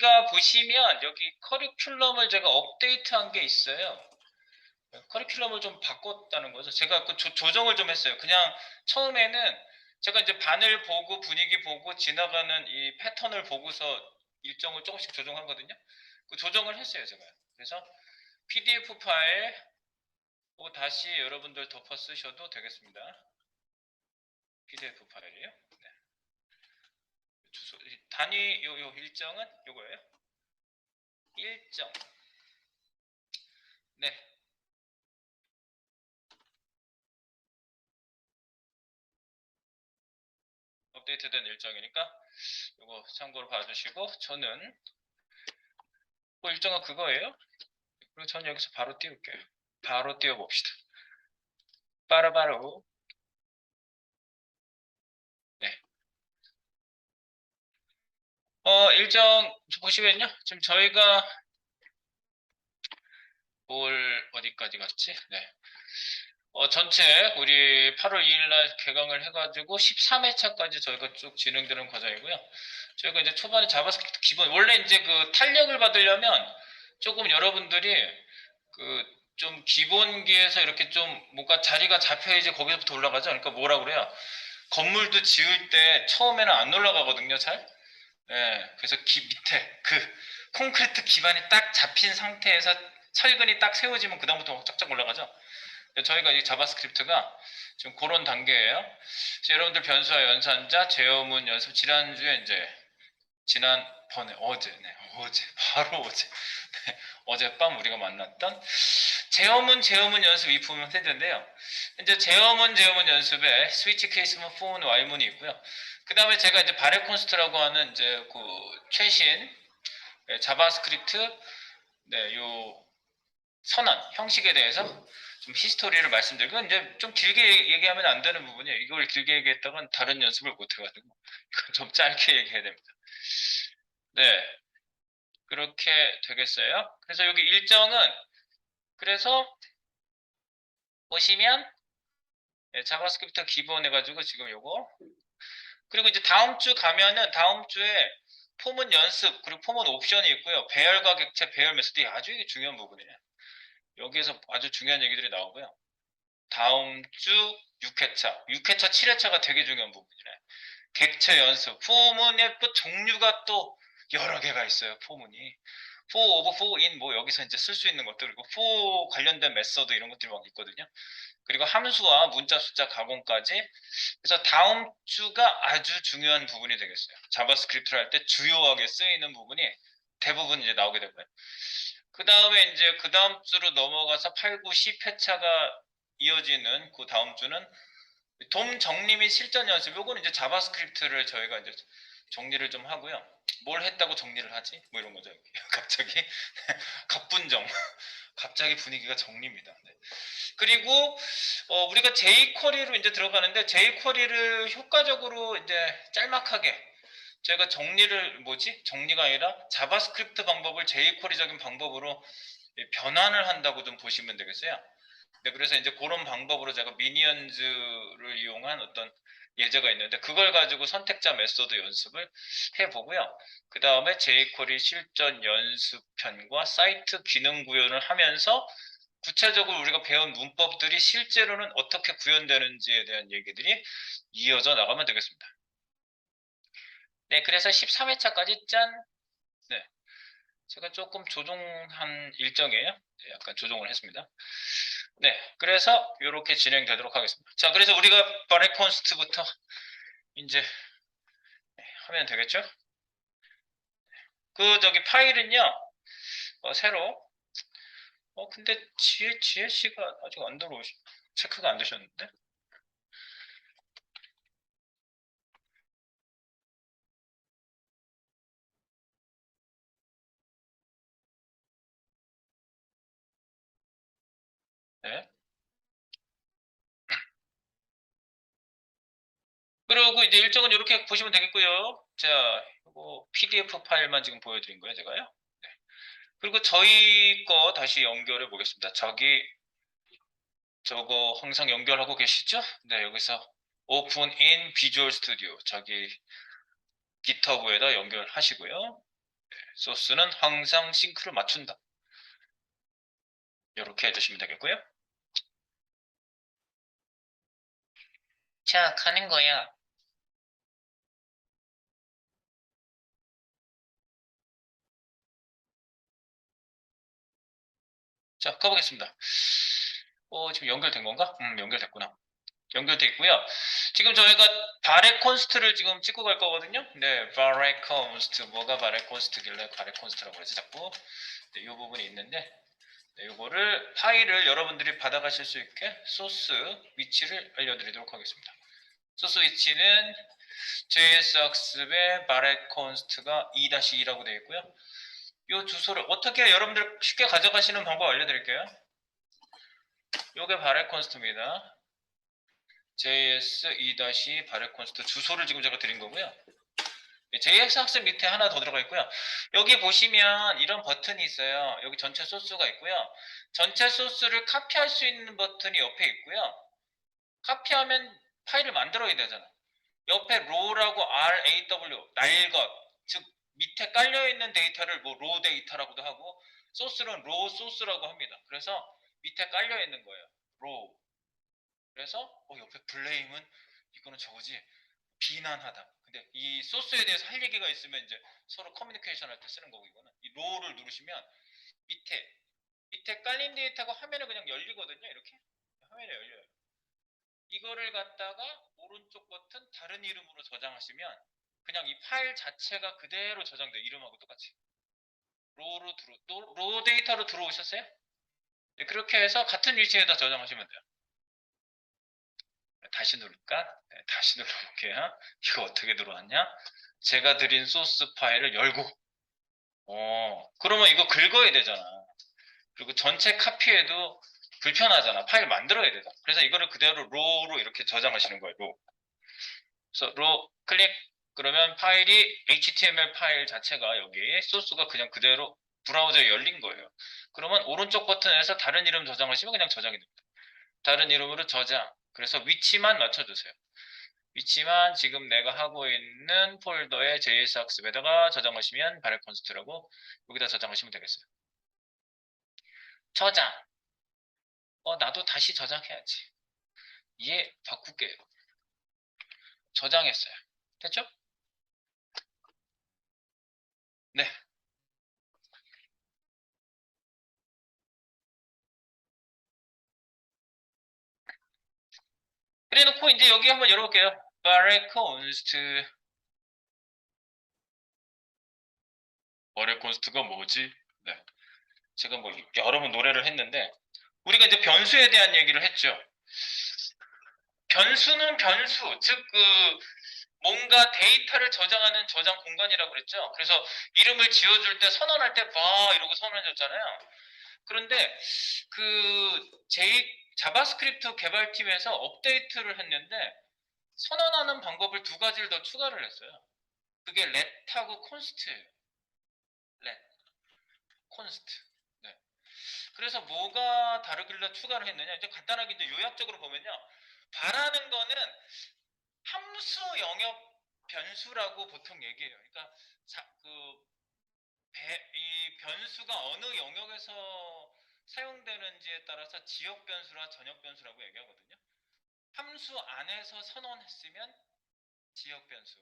여기가 보시면 여기 커리큘럼을 제가 업데이트한 게 있어요. 커리큘럼을 좀 바꿨다는 거죠. 제가 그 조정을 좀 했어요. 그냥 처음에는 제가 이제 반을 보고 분위기 보고 지나가는 이 패턴을 보고서 일정을 조금씩 조정하거든요. 그 조정을 했어요, 제가. 그래서 PDF 파일 또 다시 여러분들 덮어 쓰셔도 되겠습니다. PDF 파일이에요. 네. 주소 단위 요 일정은 요거예요. 일정. 네. 업데이트된 일정이니까 요거 참고로 봐주시고 저는 일정은 그거예요. 그리고 저는 여기서 바로 띄울게요. 바로 띄워봅시다. 빠르바로. 네. 일정 보시면요. 지금 저희가 어디까지 갔지? 네. 전체 우리 8월 2일날 개강을 해가지고 13회차까지 저희가 쭉 진행되는 과정이고요. 저희가 이제 초반에 자바스크립트 기본, 원래 이제 그 탄력을 받으려면 조금 여러분들이 그 좀 기본기에서 이렇게 좀 뭔가 자리가 잡혀야지 거기서부터 올라가죠. 그러니까 뭐라 그래요? 건물도 지을 때 처음에는 안 올라가거든요, 잘. 예, 그래서 밑에 그 콘크리트 기반이 딱 잡힌 상태에서 철근이 딱 세워지면 그다음부터 쫙쫙 올라가죠. 저희가 이 자바스크립트가 지금 그런 단계예요. 그래서 여러분들 변수와 연산자, 제어문 연습 지난주에 이제 지난번에 어제 바로 어제 어젯밤 우리가 만났던 제어문 연습 이 부분 세대인데요. 이제 제어문 연습에 스위치 케이스문, 포문, 와이문이 있고요. 그 다음에 제가 이제 바레콘스트라고 하는 이제 그 최신 자바스크립트 요 선언 형식에 대해서 좀 히스토리를 말씀드리고 이제 좀 길게 얘기하면 안 되는 부분이에요. 이걸 길게 얘기했다간 다른 연습을 못 해가지고 이건 좀 짧게 얘기해야 됩니다. 네, 그렇게 되겠어요. 그래서 여기 일정은 그래서 보시면 자바스크립트 기본 해가지고 지금 요거 그리고 이제 다음 주 가면은 다음 주에 포문 연습 그리고 포문 옵션이 있고요. 배열과 객체, 배열 메소드 아주 이게 중요한 부분이에요. 여기에서 아주 중요한 얘기들이 나오고요. 다음 주 6회차, 6회차, 7회차가 되게 중요한 부분이네. 객체 연습, 포문의 또 종류가 또 여러 개가 있어요. 포문이. for, over, for, in 뭐 여기서 이제 쓸 수 있는 것들 그리고 for 관련된 메서드 이런 것들이 막 있거든요. 그리고 함수와 문자 숫자 가공까지. 그래서 다음 주가 아주 중요한 부분이 되겠어요. 자바스크립트를 할 때 주요하게 쓰이는 부분이 대부분 이제 나오게 되고요. 그 다음에 이제 그 다음 주로 넘어가서 8, 9, 10 회차가 이어지는 그 다음 주는 돔 정리 및 실전 연습. 요거는 이제 자바스크립트를 저희가 이제 정리를 좀 하고요. 뭘 했다고 정리를 하지? 뭐 이런 거죠. 갑자기 갑분정. 갑자기 분위기가 정리입니다. 네. 그리고 우리가 jQuery로 이제 들어가는데 jQuery를 효과적으로 이제 짤막하게 제가 정리가 아니라 자바스크립트 방법을 jQuery적인 방법으로 변환을 한다고 좀 보시면 되겠어요. 네, 그래서 이제 그런 방법으로 제가 미니언즈를 이용한 어떤 예제가 있는데 그걸 가지고 선택자 메소드 연습을 해보고요. 그 다음에 jQuery 실전 연습편과 사이트 기능 구현을 하면서 구체적으로 우리가 배운 문법들이 실제로는 어떻게 구현되는지에 대한 얘기들이 이어져 나가면 되겠습니다. 네, 그래서 13회차까지 짠! 네, 제가 조금 조정한 일정이에요. 네, 약간 조정을 했습니다. 네, 그래서 이렇게 진행되도록 하겠습니다. 자, 그래서 우리가 바레콘스트부터 이제 하면 되겠죠? 저기 파일은요, 새로, 근데 지혜씨가 아직 안 체크가 안 되셨는데? 네. 그리고 이제 일정은 이렇게 보시면 되겠고요. 자, 이거 PDF 파일만 지금 보여드린 거예요, 제가요. 네. 그리고 저희 거 다시 연결해 보겠습니다. 저거 항상 연결하고 계시죠? 네, 여기서 오픈 인 비주얼 스튜디오 저기 GitHub에다 연결하시고요. 소스는 항상 싱크를 맞춘다. 이렇게 해주시면 되겠고요. 자, 가는 거야. 자, 가보겠습니다. 지금 연결된 건가? 연결됐구나. 연결돼 있고요. 지금 저희가 바레 콘스트를 지금 찍고 갈 거거든요. 네, 바레 콘스트. 뭐가 바레 콘스트길래 바레 콘스트라고 그러지 자꾸. 네, 이 부분이 있는데, 네, 요거를 파일을 여러분들이 받아가실 수 있게 소스 위치를 알려드리도록 하겠습니다. 소스 위치는 JS학습의 바레 콘스트가 2-2라고 되어 있고요. 이 주소를 어떻게 여러분들 쉽게 가져가시는 방법 알려드릴게요. 요게 바레 콘스트입니다. JS2- 바레 콘스트 주소를 지금 제가 드린 거고요. JS 학습 밑에 하나 더 들어가 있고요. 여기 보시면 이런 버튼이 있어요. 여기 전체 소스가 있고요. 전체 소스를 카피할 수 있는 버튼이 옆에 있고요. 카피하면 파일을 만들어야 되잖아. 옆에 row라고 RAW, 날 것, 즉 밑에 깔려있는 데이터를 뭐 row 데이터라고도 하고 소스는 raw 소스라고 합니다. 그래서 밑에 깔려있는 거예요. row. 그래서 옆에 blame은 이거는 저거지. 비난하다. 근데 이 소스에 대해서 할 얘기가 있으면 이제 서로 커뮤니케이션 할 때 쓰는 거고 이거는 이 row를 누르시면 밑에 깔린 데이터가 화면에 그냥 열리거든요. 이렇게 화면에 열려요. 이거를 갖다가 오른쪽 버튼 다른 이름으로 저장하시면 그냥 이 파일 자체가 그대로 저장돼요. 이름하고 똑같이. 로우 데이터로 들어오셨어요? 네, 그렇게 해서 같은 위치에다 저장하시면 돼요. 다시 누를까? 네, 다시 눌러볼게요. 이거 어떻게 들어왔냐? 제가 드린 소스 파일을 열고 그러면 이거 긁어야 되잖아. 그리고 전체 카피해도 불편하잖아. 파일 만들어야 되잖아. 그래서 이거를 그대로 로우로 이렇게 저장하시는 거예요. 로우. 그래서 로 클릭 그러면 파일이 HTML 파일 자체가 여기 소스가 그냥 그대로 브라우저에 열린 거예요. 그러면 오른쪽 버튼에서 다른 이름 저장하시면 그냥 저장이 됩니다. 다른 이름으로 저장. 그래서 위치만 맞춰주세요. 위치만 지금 내가 하고 있는 폴더에 JS 학습에다가 저장하시면 바레 콘스트라고 여기다 저장하시면 되겠어요. 저장. 나도 다시 저장해야지. 얘 바꿀게요. 저장했어요. 됐죠? 네. 그래놓고 이제 여기 한번 열어볼게요. 바레 콘스트. 바레 콘스트가 뭐지? 네. 제가 뭐 여러 번 노래를 했는데 우리가 이제 변수에 대한 얘기를 했죠. 변수는 변수, 즉 뭔가 데이터를 저장하는 저장 공간이라고 그랬죠. 그래서 이름을 지어줄 때 선언할 때 봐 이러고 선언해줬잖아요. 그런데 자바스크립트 개발팀에서 업데이트를 했는데 선언하는 방법을 두 가지를 더 추가를 했어요. 그게 let하고 const예요. let, const. 네. 그래서 뭐가 다르길래 추가를 했느냐? 이제 간단하게 이제 요약적으로 보면요. 바라는 거는 함수 영역 변수라고 보통 얘기해요. 그러니까 이 변수가 어느 영역에서 사용되는지에 따라서 지역 변수라 전역 변수라고 얘기하거든요. 함수 안에서 선언했으면 지역 변수,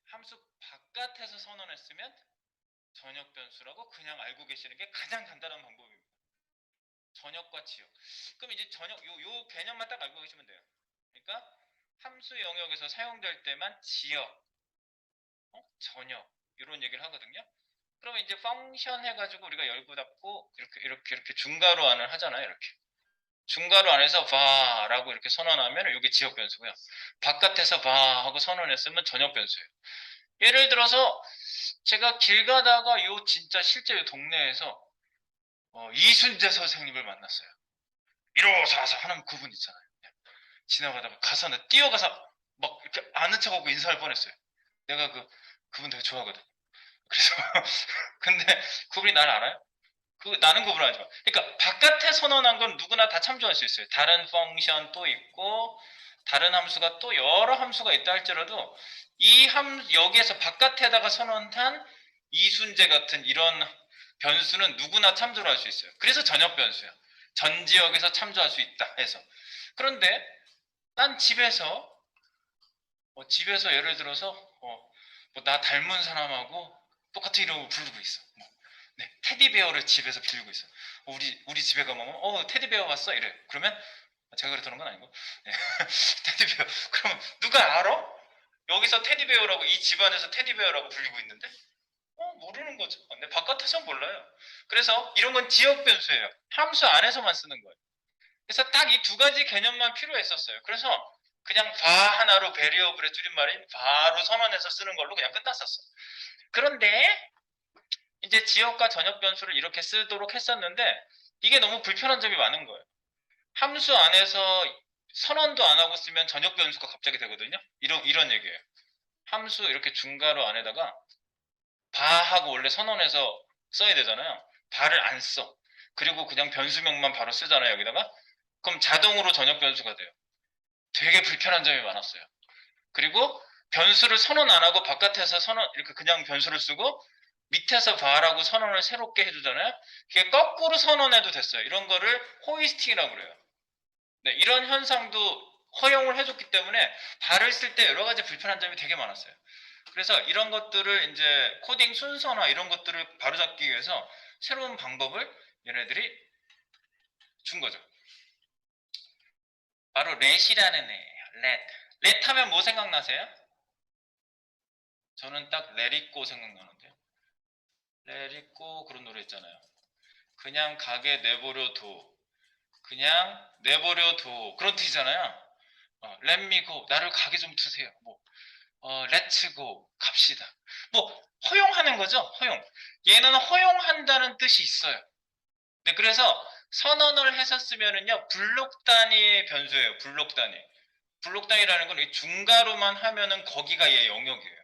함수 바깥에서 선언했으면 전역 변수라고 그냥 알고 계시는 게 가장 간단한 방법입니다. 전역과 지역. 그럼 이제 요 개념만 딱 알고 계시면 돼요. 그러니까 함수 영역에서 사용될 때만 지역, 전역 이런 얘기를 하거든요. 그러면 이제 펑션 해가지고 우리가 열고 닫고 이렇게 중괄호 안을 하잖아요. 이렇게 중괄호 안에서 바라고 이렇게 선언하면 이게 지역 변수고요. 바깥에서 바 하고 선언했으면 전역 변수예요. 예를 들어서 제가 길 가다가 진짜 실제 요 동네에서 이순재 선생님을 만났어요. 1호사사 하는 그분 있잖아요. 지나가다가 가서 뛰어가서 막 이렇게 아는 척하고 인사할 뻔했어요. 내가 그분 되게 좋아하거든. 그래서 근데 그분이 날 알아요? 나는 구분하지 마. 그러니까 바깥에 선언한 건 누구나 다 참조할 수 있어요. 다른 펑션 또 있고 다른 함수가 또 여러 함수가 있다 할지라도 여기에서 바깥에다가 선언한 이순재 같은 이런 변수는 누구나 참조를 할 수 있어요. 그래서 전역 변수야. 전 지역에서 참조할 수 있다 해서. 그런데 난 집에서 예를 들어서 뭐나 닮은 사람하고 똑같은 이름을 부르고 있어. 네, 테디베어를 집에서 빌리고 있어. 우리 집에 가면 테디베어 왔어 이래. 그러면 제가 그랬다는 건 아니고 네. 테디베어. 그럼 누가 알아? 여기서 테디베어라고 이 집안에서 테디베어라고 불리고 있는데 모르는 거죠. 근데 바깥에서는 몰라요. 그래서 이런 건 지역 변수예요. 함수 안에서만 쓰는 거예요. 그래서 딱 이 두 가지 개념만 필요했었어요. 그래서 그냥 바 하나로 베리어블의 줄임말인 바로 선언해서 쓰는 걸로 그냥 끝났었어. 그런데 이제 지역과 전역 변수를 이렇게 쓰도록 했었는데 이게 너무 불편한 점이 많은 거예요. 함수 안에서 선언도 안 하고 쓰면 전역 변수가 갑자기 되거든요. 이런 얘기예요. 함수 이렇게 중괄호 안에다가 바하고 원래 선언해서 써야 되잖아요. 바를 안 써. 그리고 그냥 변수명만 바로 쓰잖아요. 여기다가. 그럼 자동으로 전역 변수가 돼요. 되게 불편한 점이 많았어요. 그리고 변수를 선언 안 하고 바깥에서 선언 이렇게 그냥 변수를 쓰고 밑에서 바라고 선언을 새롭게 해주잖아요. 그게 거꾸로 선언해도 됐어요. 이런 거를 호이스팅이라고 그래요. 네, 이런 현상도 허용을 해줬기 때문에 바를 쓸 때 여러 가지 불편한 점이 되게 많았어요. 그래서 이런 것들을 이제 코딩 순서나 이런 것들을 바로잡기 위해서 새로운 방법을 얘네들이 준 거죠. 바로 렛이라는 애예요. 렛. 렛 하면 뭐 생각나세요? 저는 딱 레리꼬 생각나는데요. 레리꼬 그런 노래 있잖아요. 그냥 가게 내버려둬. 그냥 내버려둬. 그런 뜻이잖아요. Let me go. 나를 가게 좀 두세요. let's go. 갑시다. 허용하는 거죠. 허용. 얘는 허용한다는 뜻이 있어요. 네, 그래서 선언을 해서 쓰면은요, 블록 단위의 변수예요. 블록 단위. 블록 단위라는 건 중괄호만 하면은 거기가 얘 영역이에요.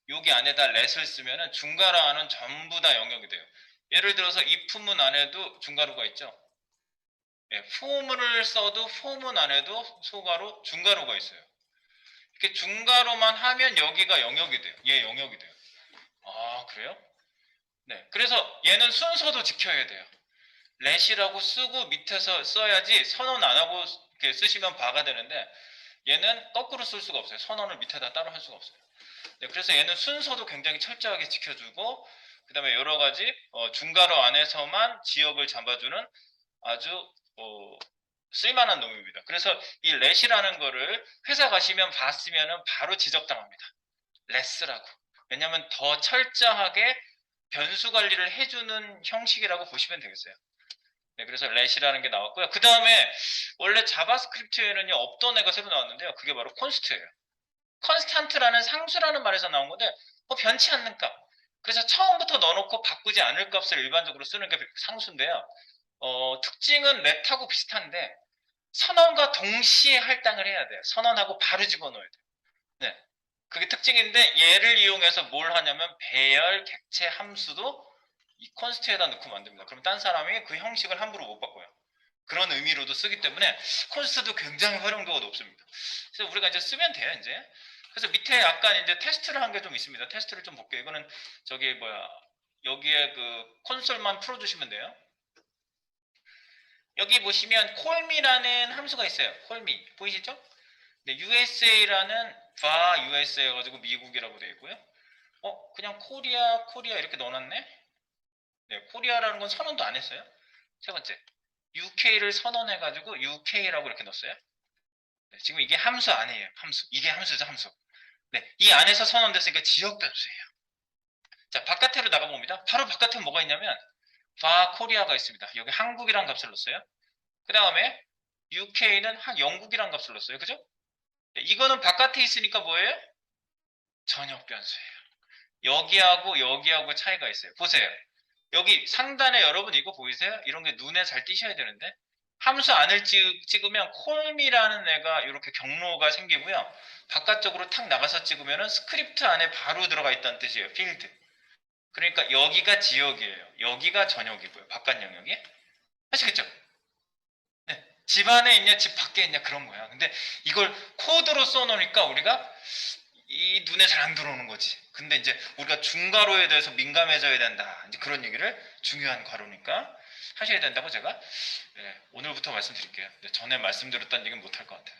여기 안에다 let을 쓰면은 중괄호 안은 전부 다 영역이 돼요. 예를 들어서 if문 안에도 중괄호가 있죠. 네, form을 써도 form은 안에도 소괄호, 중괄호가 있어요. 이렇게 중괄호만 하면 여기가 영역이 돼요. 얘 영역이 돼요. 아, 그래요? 네. 그래서 얘는 순서도 지켜야 돼요. let이라고 쓰고 밑에서 써야지 선언 안 하고 이렇게 쓰시면 바가 되는데 얘는 거꾸로 쓸 수가 없어요. 선언을 밑에다 따로 할 수가 없어요. 네, 그래서 얘는 순서도 굉장히 철저하게 지켜주고 그 다음에 여러 가지 중괄호 안에서만 지역을 잡아주는 아주 쓸만한 놈입니다. 그래서 이 let이라는 거를 회사 가시면 봤으면 바로 지적당합니다. let라고. 왜냐하면 더 철저하게 변수 관리를 해주는 형식이라고 보시면 되겠어요. 네, 그래서 let이라는 게 나왔고요. 그 다음에 원래 자바스크립트에는요 없던 애가 새로 나왔는데요. 그게 바로 콘스트예요. 컨스탄트라는 상수라는 말에서 나온 건데 변치 않는 값. 그래서 처음부터 넣어놓고 바꾸지 않을 값을 일반적으로 쓰는 게 상수인데요. 특징은 let하고 비슷한데 선언과 동시에 할당을 해야 돼요. 선언하고 바로 집어넣어야 돼요. 네. 그게 특징인데 얘를 이용해서 뭘 하냐면 배열, 객체, 함수도 이 콘스트에다 넣고 만듭니다. 그럼 딴 사람이 그 형식을 함부로 못 바꿔요. 그런 의미로도 쓰기 때문에 콘스트도 굉장히 활용도가 높습니다. 그래서 우리가 이제 쓰면 돼요, 이제. 그래서 밑에 약간 이제 테스트를 한 게 좀 있습니다. 테스트를 좀 볼게요. 이거는 여기에 그 콘솔만 풀어주시면 돼요. 여기 보시면 콜미라는 함수가 있어요. 콜미 보이시죠? 네, USA라는 바 USA 해가지고 미국이라고 되어 있고요. 그냥 코리아 이렇게 넣어놨네. 네, 코리아라는 건 선언도 안 했어요. 세 번째, UK를 선언해가지고 UK라고 이렇게 넣었어요. 네, 지금 이게 함수 아니에요. 함수. 이게 함수죠, 함수. 네, 이 안에서 선언됐으니까 지역 변수예요. 자, 바깥으로 나가봅니다. 바로 바깥에 뭐가 있냐면 바 코리아가 있습니다. 여기 한국이란 값을 넣었어요. 그 다음에 UK는 영국이란 값을 넣었어요. 그죠? 네, 이거는 바깥에 있으니까 뭐예요? 전역 변수예요. 여기하고 차이가 있어요. 보세요. 여기 상단에 여러분 이거 보이세요? 이런 게 눈에 잘 띄셔야 되는데 함수 안을 찍으면 콜미라는 애가 이렇게 경로가 생기고요. 바깥쪽으로 탁 나가서 찍으면 스크립트 안에 바로 들어가 있다는 뜻이에요. 필드. 그러니까 여기가 지역이에요. 여기가 전역이고요. 바깥 영역이. 아시겠죠? 네. 집 안에 있냐 집 밖에 있냐 그런 거야. 근데 이걸 코드로 써놓으니까 우리가 이 눈에 잘 안 들어오는 거지. 근데 이제 우리가 중괄호에 대해서 민감해져야 된다. 이제 그런 얘기를 중요한 괄호니까 하셔야 된다고 제가 오늘부터 말씀드릴게요. 전에 말씀드렸다는 얘기는 못할 것 같아요.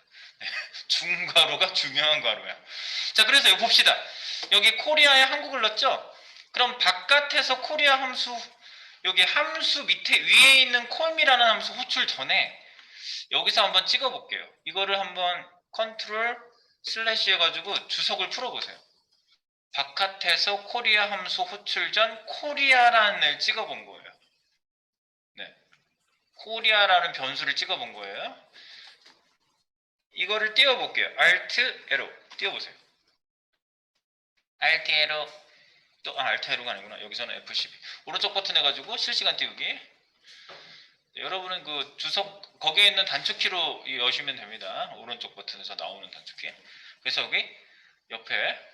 중괄호가 중요한 괄호야. 자, 그래서 이거 봅시다. 여기 코리아에 한국을 넣었죠? 그럼 바깥에서 코리아 함수, 여기 함수 밑에 위에 있는 콜미라는 함수 호출 전에 여기서 한번 찍어 볼게요. 이거를 한번 컨트롤 슬래시 해가지고 주석을 풀어보세요. 바깥에서 코리아 함수 호출 전 코리아란을 찍어본 거예요. 네, 코리아라는 변수를 찍어본 거예요. 이거를 띄워볼게요. Alt 에로 띄워보세요. Alt 에로 또 Alt 에로가 아니구나. 여기서는 F12 오른쪽 버튼 해가지고 실시간 띄우기. 네, 여러분은 그 주석 거기에 있는 단축키로 여시면 됩니다. 오른쪽 버튼에서 나오는 단축키. 그래서 여기 옆에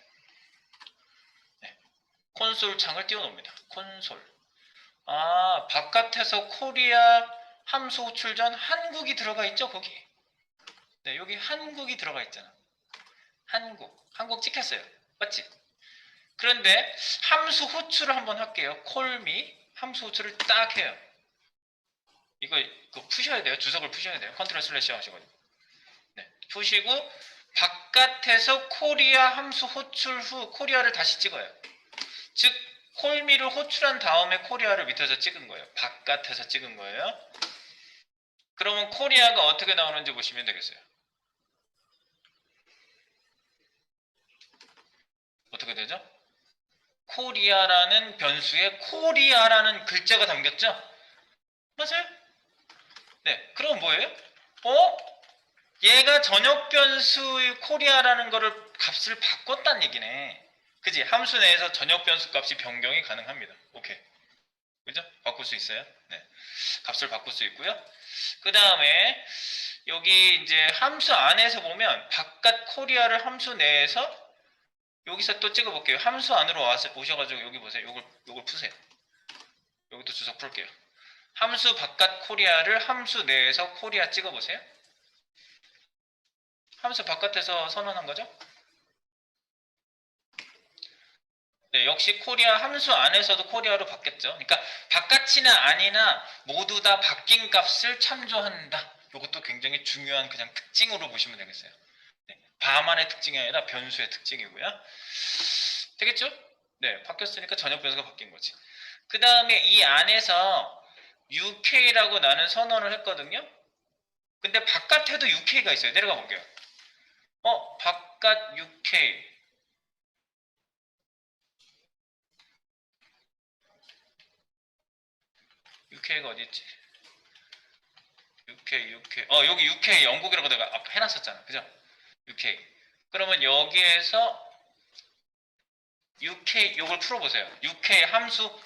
콘솔 창을 띄워놓습니다. 콘솔. 아, 바깥에서 코리아 함수 호출 전 한국이 들어가 있죠, 거기. 네, 여기 한국이 들어가 있잖아. 한국 찍혔어요. 맞지? 그런데 함수 호출을 한번 할게요. 콜미 함수 호출을 딱 해요. 이거 푸셔야 돼요. 주석을 푸셔야 돼요. 컨트롤 슬래시 하셔가지고. 네, 푸시고 바깥에서 코리아 함수 호출 후 코리아를 다시 찍어요. 즉 콜미를 호출한 다음에 코리아를 밑에서 찍은 거예요. 바깥에서 찍은 거예요. 그러면 코리아가 어떻게 나오는지 보시면 되겠어요. 어떻게 되죠? 코리아라는 변수에 코리아라는 글자가 담겼죠? 맞아요? 네, 그럼 뭐예요? 얘가 전역 변수의 코리아라는 거를 값을 바꿨다는 얘기네. 그지? 함수 내에서 전역 변수 값이 변경이 가능합니다. 오케이. 그죠? 바꿀 수 있어요. 네. 값을 바꿀 수 있고요. 그 다음에 여기 이제 함수 안에서 보면 바깥 코리아를 함수 내에서 여기서 또 찍어볼게요. 함수 안으로 오셔가지고 여기 보세요. 요걸 푸세요. 여기도 주석 풀게요. 함수 바깥 코리아를 함수 내에서 코리아 찍어보세요. 함수 바깥에서 선언한 거죠? 네, 역시 코리아 함수 안에서도 코리아로 바뀌었죠. 그러니까 바깥이나 안이나 모두 다 바뀐 값을 참조한다. 이것도 굉장히 중요한 그냥 특징으로 보시면 되겠어요. 네, 바만의 특징이 아니라 변수의 특징이고요. 되겠죠? 네, 바뀌었으니까 전역 변수가 바뀐 거지. 그 다음에 이 안에서 UK라고 나는 선언을 했거든요. 근데 바깥에도 UK가 있어요. 내려가 볼게요. 바깥 UK. UK가 어디 있지? UK. 여기 UK 영국이라고 내가 아까 해놨었잖아. 그죠? UK. 그러면 여기에서 UK 요걸 풀어보세요. UK 함수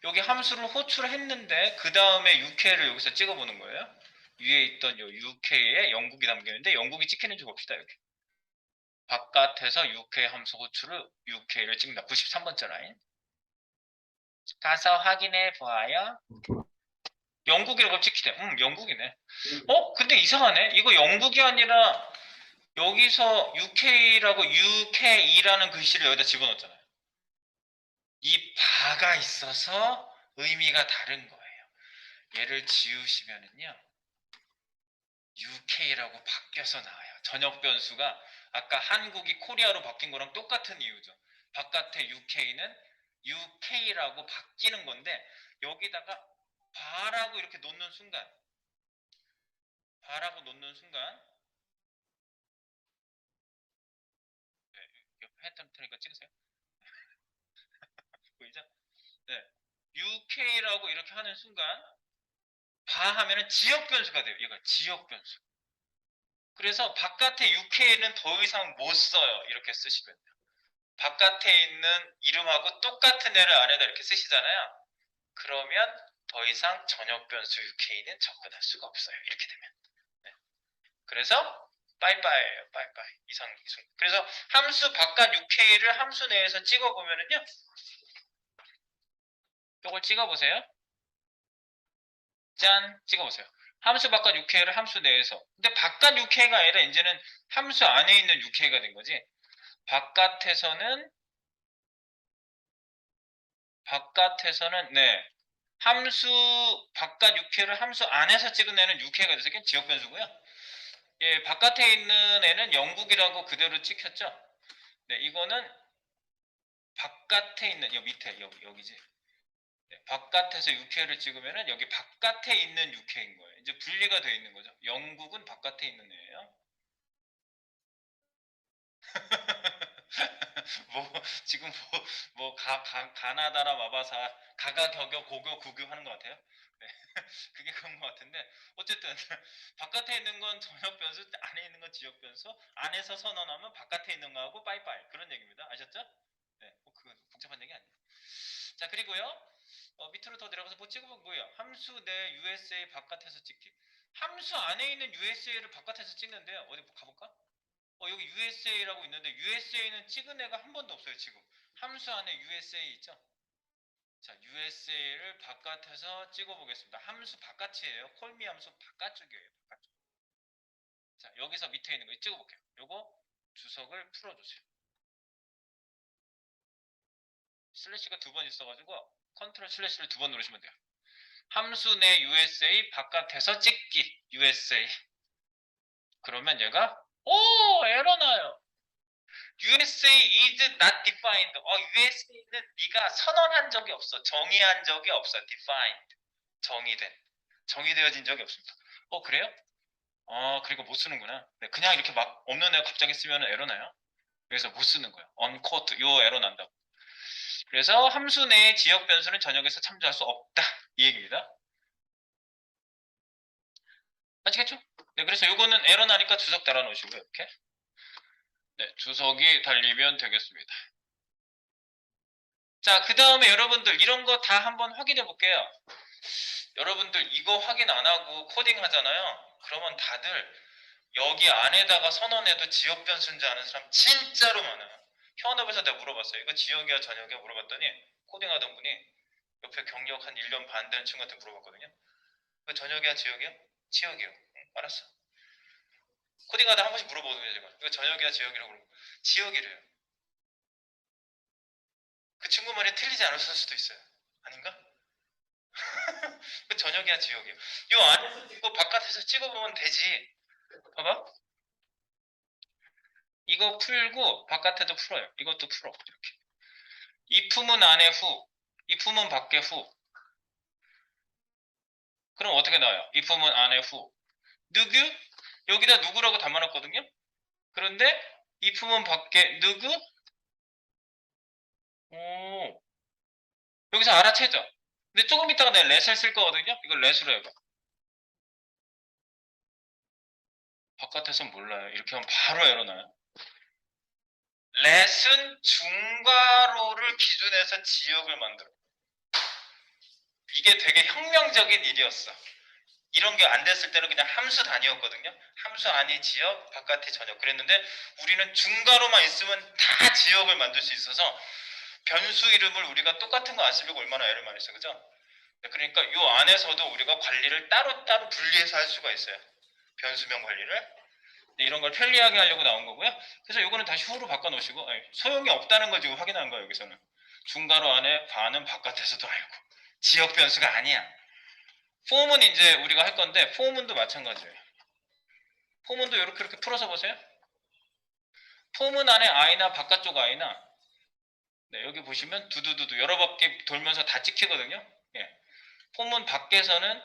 여기 함수를 호출을 했는데 그 다음에 UK를 여기서 찍어보는 거예요. 위에 있던 요 UK에 영국이 담겨있는데 영국이 찍히는지 봅시다. 이렇게 바깥에서 UK 함수 호출을 UK를 찍는다. 93번째 라인. 가서 확인해 보아요. 영국이라고 찍히대. 영국이네. 근데 이상하네. 이거 영국이 아니라 여기서 UK라고 UK이라는 글씨를 여기다 집어넣었잖아요. 이 바가 있어서 의미가 다른 거예요. 얘를 지우시면은요. UK라고 바뀌어서 나와요. 전역 변수가 아까 한국이 코리아로 바뀐 거랑 똑같은 이유죠. 바깥에 UK는 UK라고 바뀌는 건데 여기다가 바라고 이렇게 놓는 순간 네, 옆에 했던 테니까 찍으세요. 보이죠? 네. UK라고 이렇게 하는 순간 바 하면은 지역 변수가 돼요. 얘가 지역 변수. 그래서 바깥에 UK는 더 이상 못 써요. 이렇게 쓰시면 돼요. 바깥에 있는 이름하고 똑같은 애를 안에다 이렇게 쓰시잖아요. 그러면 더 이상 전역 변수 UK는 접근할 수가 없어요. 이렇게 되면. 네. 그래서 빠이빠이예요. 빠이빠이. 이상. 그래서 함수 바깥 UK를 함수 내에서 찍어보면은요. 이걸 찍어보세요. 짠! 찍어보세요. 함수 바깥 UK를 함수 내에서. 근데 바깥 UK가 아니라 이제는 함수 안에 있는 UK가 된 거지. 바깥에서는 네. 함수 바깥 6회를 함수 안에서 찍은 애는 6회가 돼서 이게 지역 변수고요. 예, 바깥에 있는 애는 영국이라고 그대로 찍혔죠. 네, 이거는 바깥에 있는 여 밑에 여기지. 네, 바깥에서 6회를 찍으면은 여기 바깥에 있는 6회인 거예요. 이제 분리가 되어 있는 거죠. 영국은 바깥에 있는 애예요. 뭐 지금 뭐 가나다라 마바사 가가 격여 고교 구교 하는 것 같아요. 네. 그게 그런 것 같은데 어쨌든 바깥에 있는 건 전역 변수, 안에 있는 건 지역 변수, 안에서 선언하면 바깥에 있는 거하고 빠이빠이 그런 얘기입니다. 아셨죠? 네, 그 복잡한 얘기 아니에요. 자, 그리고요. 밑으로 더 내려가서 뭐 찍으면 뭐예요? 함수 내 USA 바깥에서 찍기. 함수 안에 있는 USA를 바깥에서 찍는데요. 어디 가볼까? 여기 USA라고 있는데 USA는 찍은 애가 한 번도 없어요. 지금 함수 안에 USA 있죠? 자, USA를 바깥에서 찍어보겠습니다. 함수 바깥이에요. 콜미 함수 바깥쪽이에요. 바깥쪽. 자, 여기서 밑에 있는 거 찍어볼게요. 요거 주석을 풀어주세요. 슬래시가 두 번 있어가지고 컨트롤 슬래시를 두 번 누르시면 돼요. 함수 내 USA 바깥에서 찍기 USA. 그러면 얘가 에러 나요. USA is not defined. USA는 네가 선언한 적이 없어. 정의한 적이 없어. defined. 정의되어진 적이 없습니다. 그래요? 그리고 못 쓰는구나. 네, 그냥 이렇게 막 없는 애가 갑자기 쓰면 에러 나요. 그래서 못 쓰는 거예요. unquote 요 에러 난다고. 그래서 함수 내의 지역 변수는 전역에서 참조할 수 없다. 이 얘기입니다. 아시겠죠? 네, 그래서 요거는 에러 나니까 주석 달아 놓으시고요. 이렇게. 네, 주석이 달리면 되겠습니다. 자, 그 다음에 여러분들 이런 거 다 한번 확인해 볼게요. 여러분들 이거 확인 안 하고 코딩 하잖아요. 그러면 다들 여기 안에다가 선언해도 지역 변수인지 아는 사람 진짜로 많아요. 현업에서 내가 물어봤어요. 이거 지역이야 전역이야 물어봤더니 코딩하던 분이 옆에 경력 한 1년 반 된 친구한테 물어봤거든요. 이거 전역이야 지역이야? 지역이요. 응, 알았어. 코딩하다 한 번씩 물어보거든요. 제가. 이거 전역이야 지역이라고 그러고 지역이래요. 그 친구 말이 틀리지 않았을 수도 있어요. 아닌가? 그 전역이야 지역이야. 요 안에서 찍고 바깥에서 찍어보면 되지. 봐봐. 이거 풀고 바깥에도 풀어요. 이것도 풀어. 이렇게. if은 안에 후, if은 밖에 후. 그럼 어떻게 나와요? if은 안에 후. 누구? 여기다 누구라고 담아놨거든요. 그런데 if은 밖에 누구? 오, 여기서 알아채죠. 근데 조금 있다가 내가 let을 쓸 거거든요. 이걸 let으로 해봐. 바깥에선 몰라요. 이렇게 하면 바로 에러 나요. let은 중괄호를 기준해서 지역을 만들어. 이게 되게 혁명적인 일이었어. 이런 게 안 됐을 때는 그냥 함수 단위였거든요. 함수 안이 지역, 바깥이 전역 그랬는데 우리는 중괄호만 있으면 다 지역을 만들 수 있어서 변수 이름을 우리가 똑같은 거 안 쓰려고 얼마나 애를 많이 써, 그죠? 그러니까 이 안에서도 우리가 관리를 따로따로 분리해서 할 수가 있어요. 변수명 관리를. 이런 걸 편리하게 하려고 나온 거고요. 그래서 이거는 다시 후로 바꿔놓으시고 소용이 없다는 걸 지금 확인한 거예요. 여기서는. 중괄호 안에 반은 바깥에서도 알고. 지역 변수가 아니야. 폼은 이제 우리가 할 건데 폼은도 마찬가지예요. 폼은도 이렇게 풀어서 보세요. 폼은 안에 i나 바깥쪽 i나 네, 여기 보시면 두두두두 여러 바퀴 돌면서 다 찍히거든요. 예. 폼은 밖에서는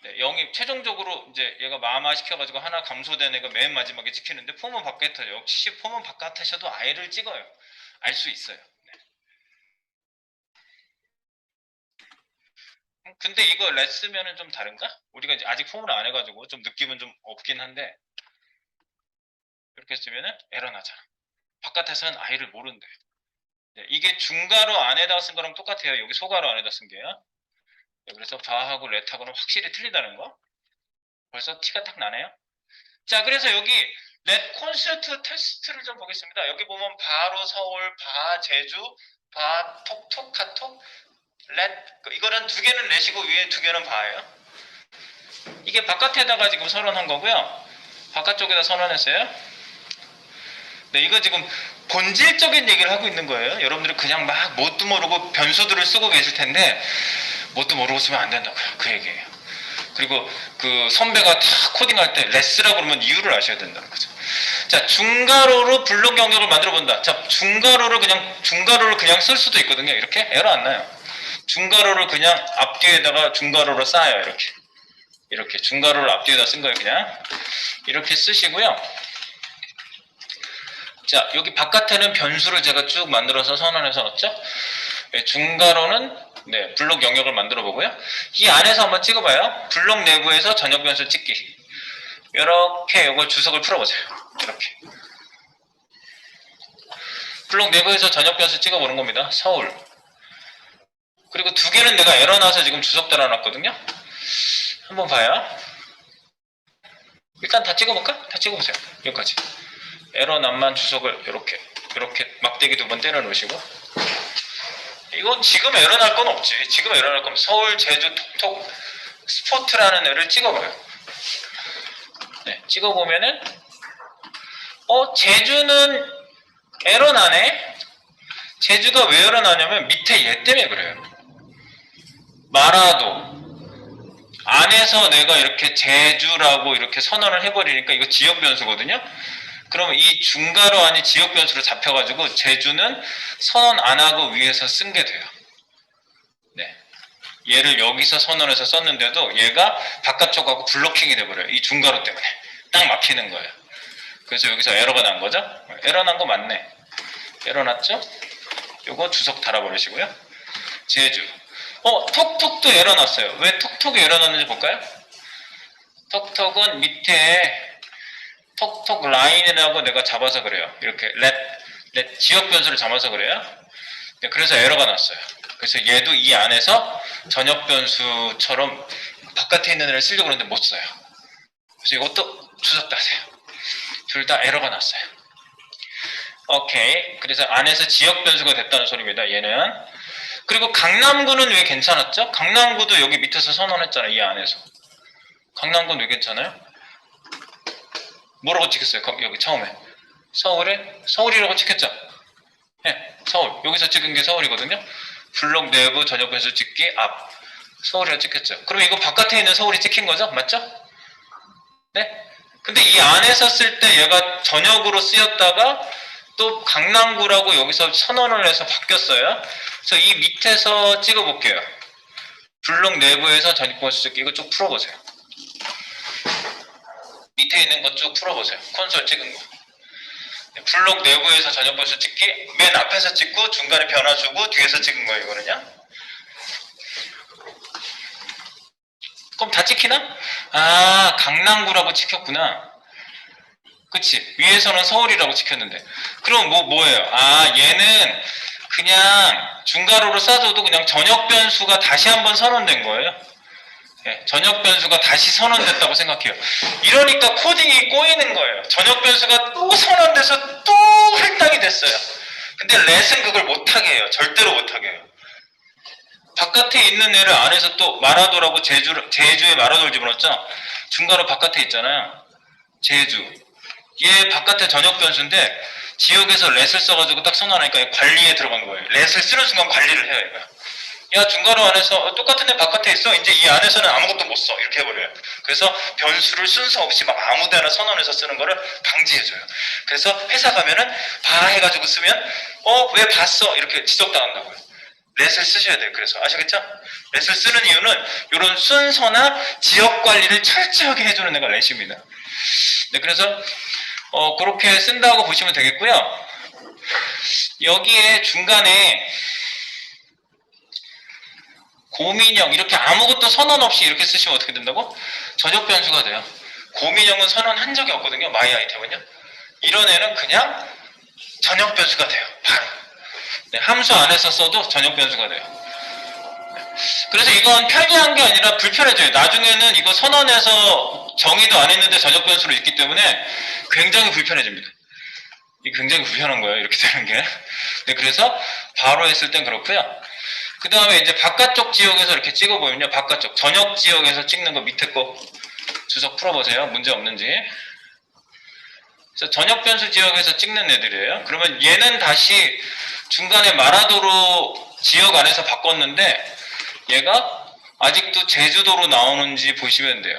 네, 0이 최종적으로 이제 얘가 마마 시켜가지고 하나 감소된 애가 맨 마지막에 찍히는데 폼은 바깥에 역시 폼은 바깥에서도 i를 찍어요. 알 수 있어요. 네. 근데 이거 레스면은 좀 다른가? 우리가 이제 아직 폼을 안 해가지고 좀 느낌은 좀 없긴 한데 이렇게 쓰면은 에러 나잖아. 바깥에서는 i를 모른대. 네, 이게 중괄호 안에다 쓴 거랑 똑같아요. 여기 소괄호 안에다 쓴 게요. 네, 그래서 바하고 렛하고는 확실히 틀리다는 거. 벌써 티가 딱 나네요. 자, 그래서 여기 렛 콘서트 테스트를 좀 보겠습니다. 여기 보면 바로 서울, 바 제주, 바 톡톡 카톡, 렛 이거는 두 개는 렛이고 위에 두 개는 바예요. 이게 바깥에다가 지금 선언한 거고요. 바깥쪽에다 선언했어요. 네, 이거 지금 본질적인 얘기를 하고 있는 거예요. 여러분들은 그냥 막 뭣도 모르고 변수들을 쓰고 계실 텐데 뭣도 모르고 쓰면 안 된다고요. 그 얘기예요. 그리고 그 선배가 다 코딩할 때 레스라고 그러면 이유를 아셔야 된다는 거죠. 자, 중괄호로 블록 영역을 만들어 본다. 자, 중괄호를 그냥 쓸 수도 있거든요. 이렇게 에러 안 나요. 중괄호를 그냥 앞뒤에다가 중괄호로 쌓아요. 이렇게 중괄호를 앞뒤에다 쓴 거예요. 그냥 이렇게 쓰시고요. 자, 여기 바깥에는 변수를 제가 쭉 만들어서 선언해서 넣었죠. 네, 중괄호는 네, 블록 영역을 만들어 보고요. 이 안에서 한번 찍어봐요. 블록 내부에서 전역 변수 찍기. 이렇게 이걸 주석을 풀어보세요. 이렇게 블록 내부에서 전역 변수 찍어보는 겁니다. 서울. 그리고 두 개는 내가 에러 나서 지금 주석 달아놨거든요. 한번 봐요. 일단 다 찍어볼까? 다 찍어보세요. 여기까지. 에러 난만 주석을 이렇게 막대기 2번 때려 놓으시고. 이건 지금 에러 날 건 없지. 지금 에러 날 거면 서울, 제주, 톡톡, 스포트라는 애를 찍어봐요. 네, 찍어보면은 제주는 에러 나네. 제주가 왜 에러 나냐면 밑에 얘 때문에 그래요. 마라도 안에서 내가 이렇게 제주라고 이렇게 선언을 해버리니까 이거 지역 변수거든요. 그러면 이 중괄호 안이 지역 변수로 잡혀가지고 제주는 선언 안 하고 위에서 쓴 게 돼요. 네. 얘를 여기서 선언해서 썼는데도 얘가 바깥쪽하고 블로킹이 돼버려요. 이 중괄호 때문에. 딱 막히는 거예요. 그래서 여기서 에러가 난 거죠. 에러 난 거 맞네. 에러 났죠? 요거 주석 달아버리시고요. 제주. 톡톡도 에러 났어요. 왜 톡톡이 에러 났는지 볼까요? 톡톡은 밑에 톡톡 라인이라고 내가 잡아서 그래요. 이렇게 렛 지역 변수를 잡아서 그래요. 네, 그래서 에러가 났어요. 그래서 얘도 이 안에서 전역 변수처럼 바깥에 있는 애를 쓰려고 그러는데 못 써요. 그래서 이것도 주석 따세요. 둘 다 에러가 났어요. 오케이. 그래서 안에서 지역 변수가 됐다는 소리입니다. 얘는. 그리고 강남구는 왜 괜찮았죠? 강남구도 여기 밑에서 선언했잖아요. 이 안에서. 강남구는 왜 괜찮아요? 뭐라고 찍혔어요? 여기 처음에. 서울이라고 찍혔죠? 네, 서울. 여기서 찍은 게 서울이거든요. 블록 내부 전역 변수 찍기 앞. 서울이라고 찍혔죠. 그럼 이거 바깥에 있는 서울이 찍힌 거죠? 맞죠? 네? 근데 이 안에서 쓸 때 얘가 전역으로 쓰였다가 또 강남구라고 여기서 선언을 해서 바뀌었어요. 그래서 이 밑에서 찍어볼게요. 블록 내부에서 전역 변수 찍기. 이거 쭉 풀어보세요. 밑에 있는 것 쭉 풀어보세요. 콘솔 찍은 거. 블록 내부에서 전역 변수 찍기. 맨 앞에서 찍고 중간에 변화 주고 뒤에서 찍은 거예요. 이거는요. 그럼 다 찍히나? 아, 강남구라고 찍혔구나. 그치? 위에서는 서울이라고 찍혔는데. 그럼 뭐예요? 아, 얘는 그냥 중괄호로 써줘도 그냥 전역 변수가 다시 한번 선언된 거예요. 네, 전역 변수가 다시 선언됐다고 생각해요. 이러니까 코딩이 꼬이는 거예요. 전역 변수가 또 선언돼서 또 할당이 됐어요. 근데 렛은 그걸 못하게 해요. 절대로 못하게 해요. 바깥에 있는 애를 안에서 또 마라도라고 제주에 마라도를 집어넣었죠. 중괄호 바깥에 있잖아요. 제주. 얘 바깥에 전역 변수인데 지역에서 렛을 써가지고 딱 선언하니까 관리에 들어간 거예요. 렛을 쓰는 순간 관리를 해요. 이거. 야, 중괄호 안에서 똑같은 애 바깥에 있어. 이제 이 안에서는 아무것도 못 써. 이렇게 해버려요. 그래서 변수를 순서 없이 막 아무데나 선언해서 쓰는 거를 방지해줘요. 그래서 회사 가면은 봐 해가지고 쓰면 왜 봤어? 이렇게 지적당한다고요. 렛을 쓰셔야 돼요. 그래서 아시겠죠? 렛을 쓰는 이유는 이런 순서나 지역 관리를 철저하게 해주는 애가 렛입니다. 네, 그래서 그렇게 쓴다고 보시면 되겠고요. 여기에 중간에 고민형 이렇게 아무것도 선언 없이 이렇게 쓰시면 어떻게 된다고? 전역 변수가 돼요. 고민형은 선언한 적이 없거든요. 마이 아이템은요. 이런 애는 그냥 전역 변수가 돼요. 바로. 네, 함수 안에서 써도 전역 변수가 돼요. 네. 그래서 이건 편리한 게 아니라 불편해져요. 나중에는 이거 선언해서 정의도 안 했는데 전역 변수로 있기 때문에 굉장히 불편해집니다. 이게 굉장히 불편한 거예요. 이렇게 되는 게. 네, 그래서 바로 했을 땐 그렇고요. 그 다음에 이제 바깥쪽 지역에서 이렇게 찍어보면요. 바깥쪽 전역 지역에서 찍는 거 밑에 거 주석 풀어보세요. 문제 없는지. 그래서 전역 변수 지역에서 찍는 애들이에요. 그러면 얘는 다시 중간에 마라도로 지역 안에서 바꿨는데 얘가 아직도 제주도로 나오는지 보시면 돼요.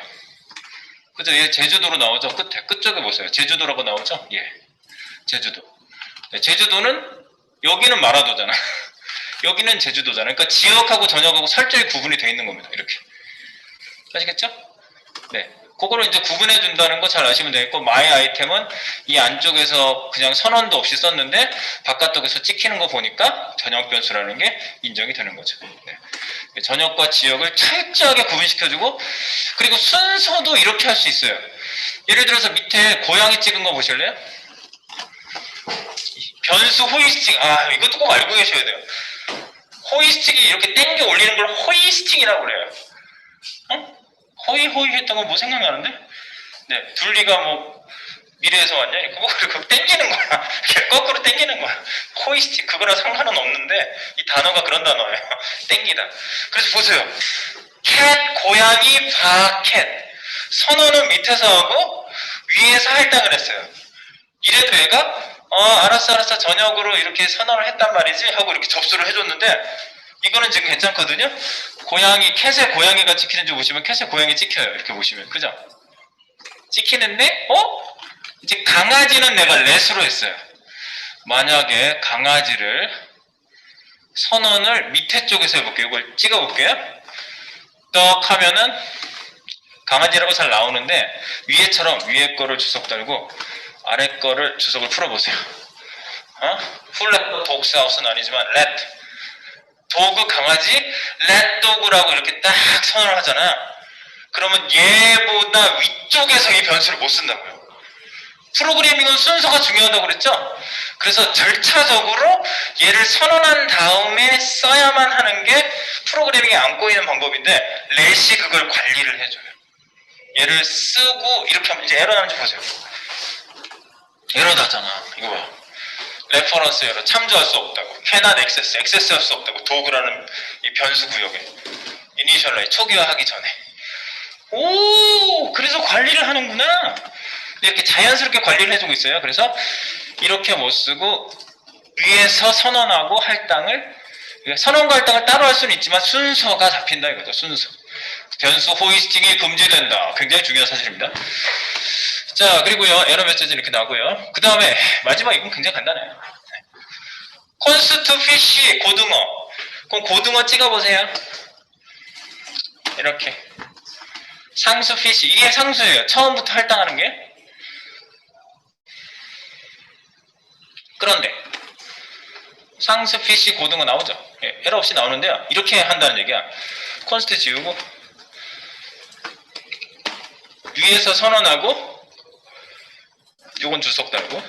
그죠? 얘 제주도로 나오죠? 끝쪽에 보세요. 제주도라고 나오죠? 예. 제주도. 네, 제주도는 여기는 마라도잖아. 여기는 제주도잖아. 그러니까 지역하고 전역하고 설정이 구분이 되어 있는 겁니다. 이렇게. 아시겠죠? 네. 그거를 이제 구분해 준다는 거 잘 아시면 되겠고, 마이 아이템은 이 안쪽에서 그냥 선언도 없이 썼는데 바깥쪽에서 찍히는 거 보니까 전역 변수라는 게 인정이 되는 거죠. 네. 전역과 지역을 철저하게 구분시켜주고, 그리고 순서도 이렇게 할 수 있어요. 예를 들어서 밑에 고양이 찍은 거 보실래요? 변수 호이스틱, 이것도 꼭 알고 계셔야 돼요. 호이스틱이 이렇게 땡겨 올리는 걸 호이스틱이라고 그래요. 호이 했던 건 뭐 생각나는데? 네, 둘리가 뭐 미래에서 왔냐? 그거 땡기는 거야. 거꾸로 땡기는 거야. 호이스틱, 그거랑 상관은 없는데 이 단어가 그런 단어예요. 땡기다. 그래서 보세요. 캣, 고양이, 바캣. 선언은 밑에서 하고 위에서 할당을 했어요. 이래도 얘가 알았어 전역으로 이렇게 선언을 했단 말이지 하고 이렇게 접수를 해줬는데, 이거는 지금 괜찮거든요. 고양이, 캣의 고양이가 찍히는지 보시면 캣의 고양이 찍혀요. 이렇게 보시면. 그죠? 찍히는데 이제 강아지는 내가 렛으로 했어요. 만약에 강아지를 선언을 밑에 쪽에서 해볼게요. 이걸 찍어볼게요. 떡 하면은 강아지라고 잘 나오는데, 위에처럼 위에 거를 주석 달고 아래 거를 주석을 풀어보세요. 풀렛 독스하우스는 아니지만 렛, 도그 강아지, 렛도그라고 이렇게 딱 선언을 하잖아. 그러면 얘보다 위쪽에서 이 변수를 못 쓴다고요. 프로그래밍은 순서가 중요하다고 그랬죠? 그래서 절차적으로 얘를 선언한 다음에 써야만 하는 게 프로그래밍에 안고 있는 방법인데, 렛이 그걸 관리를 해줘요. 얘를 쓰고 이렇게 하면 이제 에러 나는지 보세요. 에러 나잖아. 이거 봐. 레퍼런스 에러, 참조할 수 없다고. cannot access, 액세스할 수 없다고. 도구라는 이 변수 구역에. 이니셜라이즈, 초기화하기 전에. 그래서 관리를 하는구나. 이렇게 자연스럽게 관리를 해주고 있어요. 그래서 이렇게 못 쓰고 위에서 선언하고 할당을, 선언과 할당을 따로 할 수는 있지만 순서가 잡힌다 이거죠. 순서. 변수 호이스팅이 금지된다. 굉장히 중요한 사실입니다. 자, 그리고요, 에러 메시지는 이렇게 나오고요. 그 다음에 마지막, 이건 굉장히 간단해요. 콘스트 피쉬 고등어. 그럼 고등어 찍어보세요. 이렇게 상수 피쉬, 이게 상수예요. 처음부터 할당하는 게. 그런데 상수 피쉬 고등어 나오죠. 에러 없이 나오는데요, 이렇게 한다는 얘기야. 콘스트 지우고 위에서 선언하고 요건 주석 달고,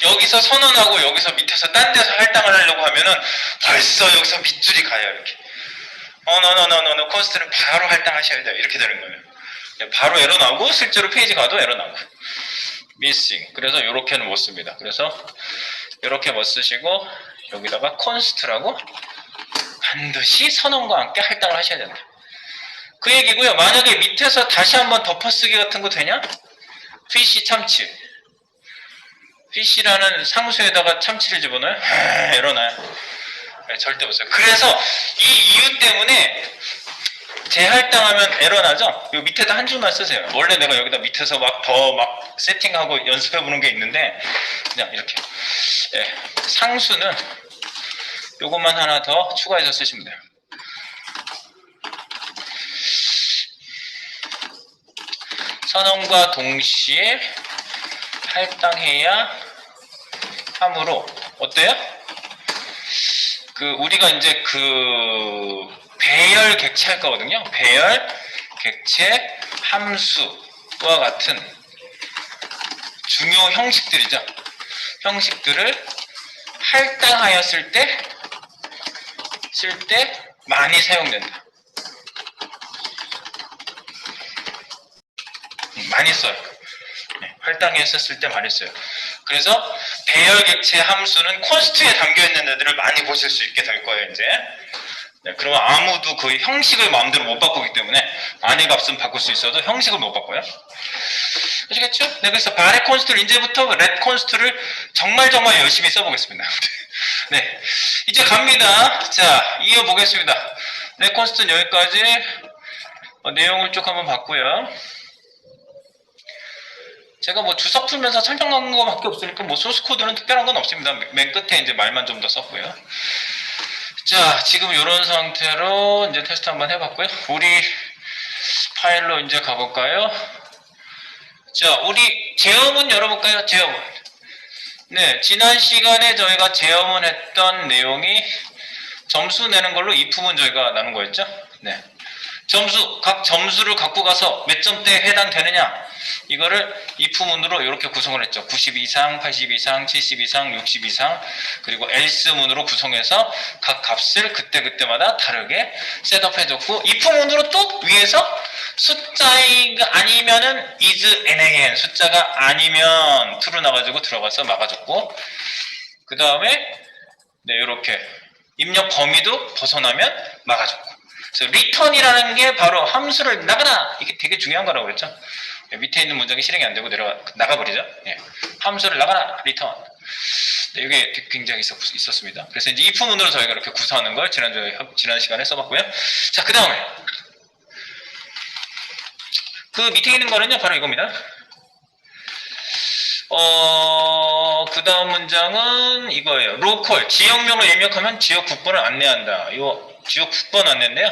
여기서 선언하고 여기서 밑에서 딴 데서 할당을 하려고 하면은 벌써 여기서 밑줄이 가요. 이렇게 no 콘스트는 바로 할당하셔야 돼요. 이렇게 되는 거예요. 바로 에러 나오고 실제로 페이지 가도 에러 나오고 missing. 그래서 이렇게는 못 씁니다. 그래서 이렇게 못 쓰시고 여기다가 콘스트라고 반드시 선언과 함께 할당을 하셔야 된다. 그 얘기고요. 만약에 밑에서 다시 한번 덮어쓰기 같은 거 되냐? fish 참치. fish라는 상수에다가 참치를 집어넣어요? 에러나요. 네, 절대 없어요. 그래서 이 이유 때문에 재할당하면 에러나죠? 요 밑에다 한 줄만 쓰세요. 원래 내가 여기다 밑에서 더 세팅하고 연습해보는 게 있는데, 그냥 이렇게. 네, 상수는 요것만 하나 더 추가해서 쓰시면 돼요. 선언과 동시에 할당해야 함으로, 어때요? 우리가 이제 배열 객체할 거거든요. 배열 객체 함수와 같은 중요 형식들이죠. 형식들을 할당하였을 때 쓸 때 많이 사용된다. 많이 써요. 네, 할당했었을 때 많이 써요. 그래서 배열 객체 함수는 콘스트에 담겨 있는 애들을 많이 보실 수 있게 될 거예요, 이제. 네, 그러면 아무도 그 형식을 마음대로 못 바꾸기 때문에 안의 값은 바꿀 수 있어도 형식을 못 바꿔요. 아시겠죠? 네, 그래서 발의 콘스트를 이제부터 렛 콘스트를 정말 열심히 써보겠습니다. 네, 이제 갑니다. 자, 이어보겠습니다. 렛 콘스트는 여기까지 내용을 쭉 한번 봤고요. 제가 뭐 주석 풀면서 설명한 거밖에 없으니까 뭐 소스 코드는 특별한 건 없습니다. 맨 끝에 이제 말만 좀 더 썼고요. 자, 지금 이런 상태로 이제 테스트 한번 해봤고요. 우리 파일로 이제 가볼까요? 자, 우리 제어문 열어볼까요? 제어문. 네, 지난 시간에 저희가 제어문 했던 내용이 점수 내는 걸로 if문 저희가 나눈 거였죠? 네. 각 점수를 갖고 가서 몇 점대에 해당되느냐, 이거를 if문으로 이렇게 구성을 했죠. 90 이상, 80 이상, 70 이상, 60 이상, 그리고 else문으로 구성해서 각 값을 그때그때마다 다르게 셋업해줬고, if문으로 또 위에서 숫자가 아니면은 is nan, 숫자가 아니면 true 나가지고 들어가서 막아줬고, 그 다음에 네, 이렇게 입력 범위도 벗어나면 막아줬고. 그래서 return이라는 게 바로 함수를 나가라, 이게 되게 중요한 거라고 그랬죠. 밑에 있는 문장이 실행이 안 되고 나가버리죠. 예. 함수를 나가라, return. 네, 이게 굉장히 있었습니다. 그래서 이제 if문으로 저희가 이렇게 구사하는 걸 지난 시간에 써봤고요. 자, 그 다음에 그 밑에 있는 거는요, 바로 이겁니다. 그 다음 문장은 이거예요. 로컬, 지역명을 입력하면 지역 국번을 안내한다. 이거 지역 국번 안내인데요.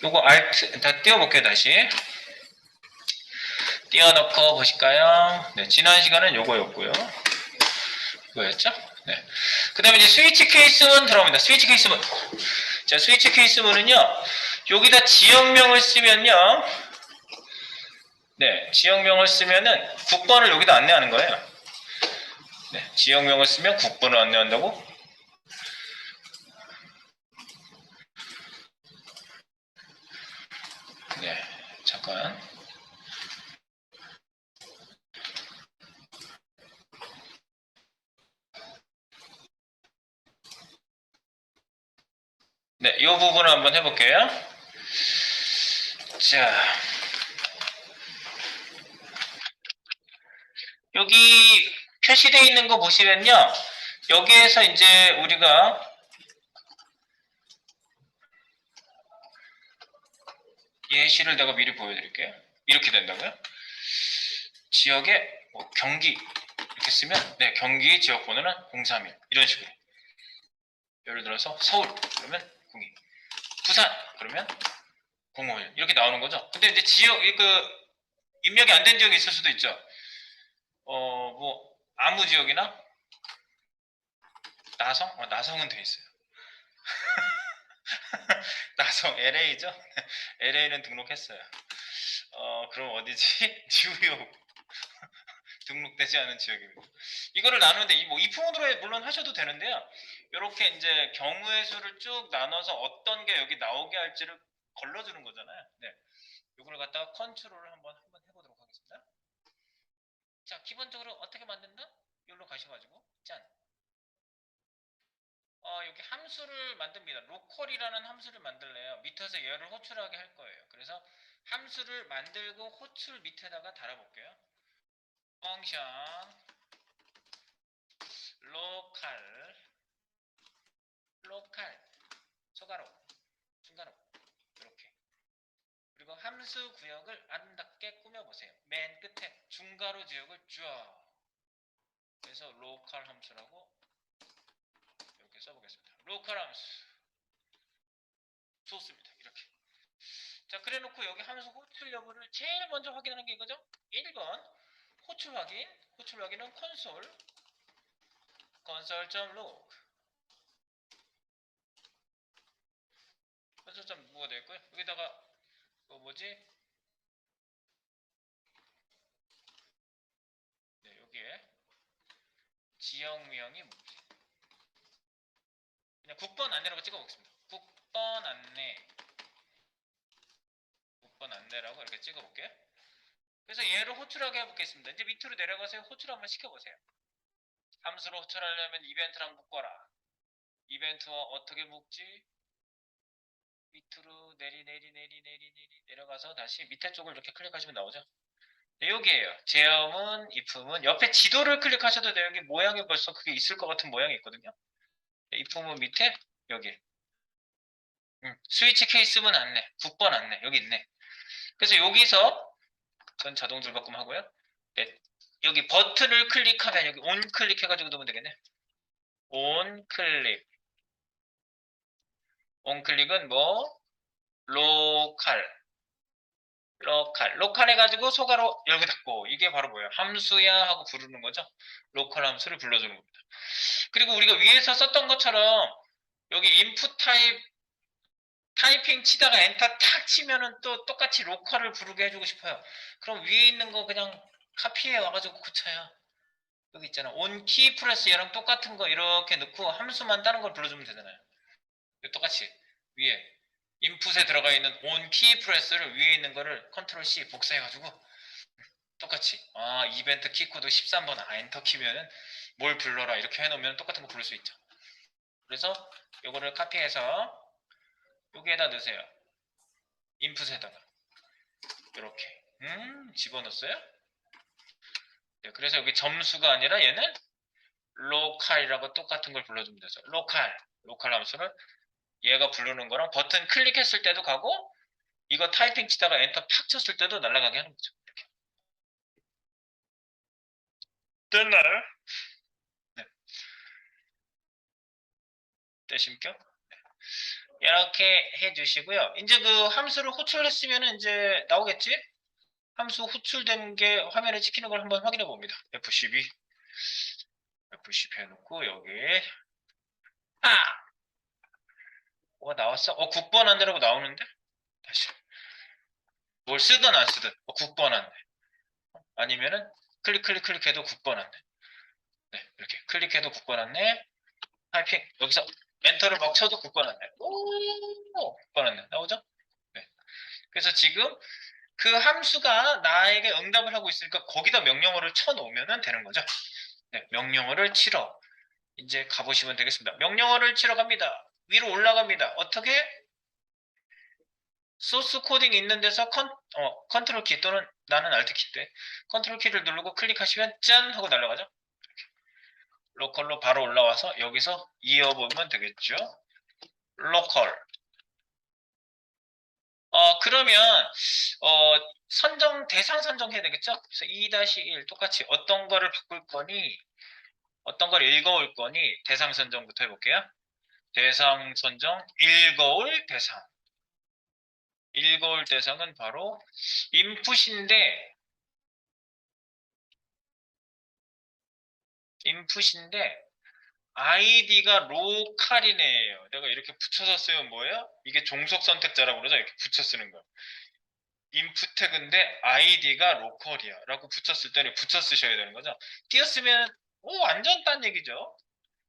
요거 Alt, 다 띄워볼게요, 다시. 띄워놓고 보실까요? 네, 지난 시간은 요거였고요. 이거였죠? 네. 그 다음에 이제 스위치 케이스문 들어갑니다. 스위치 케이스문. 자, 스위치 케이스문은요, 여기다 지역명을 쓰면요, 네, 지역명을 쓰면은 국번을 여기다 안내하는 거예요. 네, 지역명을 쓰면 국번을 안내한다고? 네, 잠깐. 네, 이 부분을 한번 해볼게요. 자, 여기 표시되어 있는 거 보시면요, 여기에서 이제 우리가 예시를 내가 미리 보여드릴게요. 이렇게 된다고요? 지역에 뭐 경기 이렇게 쓰면, 네, 경기 지역 번호는 031 이런 식으로. 예를 들어서 서울 그러면 02, 부산 그러면 051 이렇게 나오는 거죠. 근데 이제 지역 입력이 안 된 지역이 있을 수도 있죠. 뭐 아무 지역이나 나성? 나성은 돼 있어요. 나성 LA죠? LA는 등록했어요. 그럼 어디지? 뉴욕. 등록되지 않은 지역입니다. 이거를 나누는데 뭐 if문으로 물론 하셔도 되는데요. 이렇게 이제 경우의 수를 쭉 나눠서 어떤 게 여기 나오게 할지를 걸러주는 거잖아요. 네. 이걸 갖다가 컨트롤을 한번 해보도록 하겠습니다. 자, 기본적으로 어떻게 만든다? 여기로 가셔가지고 짠. 여기 함수를 만듭니다. 로컬이라는 함수를 만들래요. 밑에서 얘를 호출하게 할 거예요. 그래서 함수를 만들고 호출 밑에다가 달아볼게요. 펑션 로컬 초가로 중가로 이렇게. 그리고 함수 구역을 아름답게 꾸며보세요. 맨 끝에 중가로 지역을 쫙. 그래서 로컬 함수라고 이렇게 써보겠습니다. 로컬 함수. 좋습니다. 이렇게. 자, 그래 놓고 여기 함수 호출 여부를 제일 먼저 확인하는 게 이거죠? 1번 호출 확인은 console.log console. 뭐가 되어 있고요. 여기다가 네, 여기에 지역명이 뭐지? 그냥 국번 안내라고 찍어보겠습니다. 국번 안내라고 이렇게 찍어볼게요. 그래서 얘를 호출하게 해보겠습니다. 이제 밑으로 내려가서 호출 한번 시켜보세요. 함수로 호출하려면 이벤트랑 묶어라. 이벤트와 어떻게 묶지? 밑으로 내려가서 다시 밑에 쪽을 이렇게 클릭하시면 나오죠. 네, 여기에요. 제어문, if문. 옆에 지도를 클릭하셔도 돼요. 여기 모양이 벌써 그게 있을 것 같은 모양이 있거든요. 네, if문 밑에 여기. 스위치 케이스문 안내, 9번 안내. 여기 있네. 그래서 여기서 전 자동 줄바꿈 하고요. 네, 여기 버튼을 클릭하면 여기 온 클릭해가지고 넣으면 되겠네. 온 클릭. 온 클릭은 뭐? 로컬. 로컬 해가지고 소가로 열고 닫고 이게 바로 뭐예요? 함수야 하고 부르는 거죠. 로컬 함수를 불러주는 겁니다. 그리고 우리가 위에서 썼던 것처럼 여기 인풋 타이핑 치다가 엔터 탁 치면은 또 똑같이 로컬을 부르게 해주고 싶어요. 그럼 위에 있는 거 그냥 카피해 와가지고 고쳐요. 여기 있잖아. 온 키 프레스 얘랑 똑같은 거 이렇게 넣고 함수만 다른 걸 불러주면 되잖아요. 똑같이 위에 인풋에 들어가 있는 온 키 프레스를 위에 있는 거를 컨트롤 C 복사해가지고 똑같이 이벤트 키코드 13번 엔터 키면은 뭘 불러라 이렇게 해놓으면 똑같은 거 부를 수 있죠. 그래서 요거를 카피해서 여기에다 넣으세요. 인풋에다가 이렇게 집어넣었어요. 네, 그래서 여기 점수가 아니라 얘는 로컬이라고 똑같은 걸 불러주면 되죠. 로컬 함수를 얘가 부르는 거랑 버튼 클릭했을 때도 가고 이거 타이핑 치다가 엔터 팍 쳤을 때도 날아가게 하는 거죠. 이렇게. 됐나요? 네. 되십니까? 이렇게 해주시고요. 이제 그 함수를 호출했으면 이제 나오겠지? 함수 호출된 게 화면에 찍히는 걸 한번 확인해 봅니다. F12 해놓고 여기 뭐가 나왔어? 9번 안내라고 나오는데? 다시 뭘 쓰든 안 쓰든 9번 안내 아니면은 클릭해도 9번 안내 네, 이렇게 클릭해도 9번 안내 타이핑 여기서 엔터를 막 쳐도 9번 안내 9번 안내 나오죠? 네. 그래서 지금 그 함수가 나에게 응답을 하고 있으니까 거기다 명령어를 쳐놓으면 되는 거죠. 네, 명령어를 치러 이제 가보시면 되겠습니다. 명령어를 치러 갑니다. 위로 올라갑니다. 어떻게? 소스 코딩 있는 데서 컨트롤 키 또는 나는 알트 키인데 컨트롤 키를 누르고 클릭하시면 짠 하고 날아가죠. 로컬로 바로 올라와서 여기서 이어보면 되겠죠. 로컬. 그러면 대상 선정해야 되겠죠. 그래서 2-1 똑같이 어떤 거를 바꿀 거니 어떤 걸 읽어올 거니 대상 선정부터 해볼게요. 대상 선정 읽어올 대상. 읽어올 대상은 바로 인풋인데 아이디가 로컬이네요. 내가 이렇게 붙여서 쓰면 뭐예요? 이게 종속 선택자라고 그러죠. 이렇게 붙여 쓰는 거. 인풋 태그인데 아이디가 로컬이야 라고 붙였을 때는 붙여 쓰셔야 되는 거죠. 띄었으면 완전 딴 얘기죠.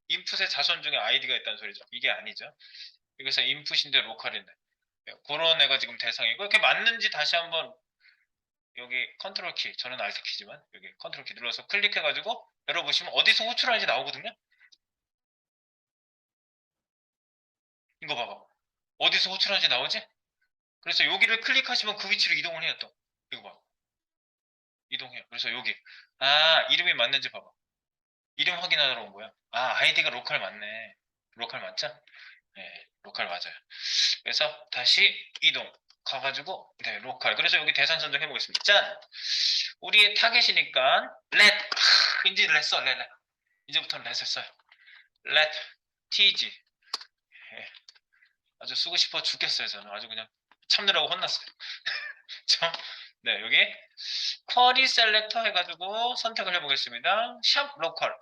인풋의 자손 중에 아이디가 있다는 소리죠. 이게 아니죠. 여기서 인풋인데 로컬인데 그런 애가 지금 대상이고 이렇게 맞는지 다시 한번 여기 컨트롤 키 저는 알트 키지만 여기 컨트롤 키 눌러서 클릭해가지고 열어보시면 어디서 호출하는지 나오거든요. 이거 봐봐. 어디서 호출하는지 나오지? 그래서 여기를 클릭하시면 그 위치로 이동을 해요 또. 이거 봐. 이동해요. 그래서 여기 이름이 맞는지 봐봐. 이름 확인하러 온 거야. 아이디가 로컬 맞네. 로컬 맞죠? 네, 로컬 맞아요. 그래서 다시 이동 가가지고 네, 로컬. 그래서 여기 대상 선정해 보겠습니다. 짠! 우리의 타겟이니까 let 이제 let 써. let. 이제부터는 let을 써요. let tg. 예, 아주 쓰고 싶어 죽겠어요. 저는 아주 그냥 참느라고 혼났어요. 네, 여기 쿼리 셀렉터 해가지고 선택을 해보겠습니다. 샵 로컬.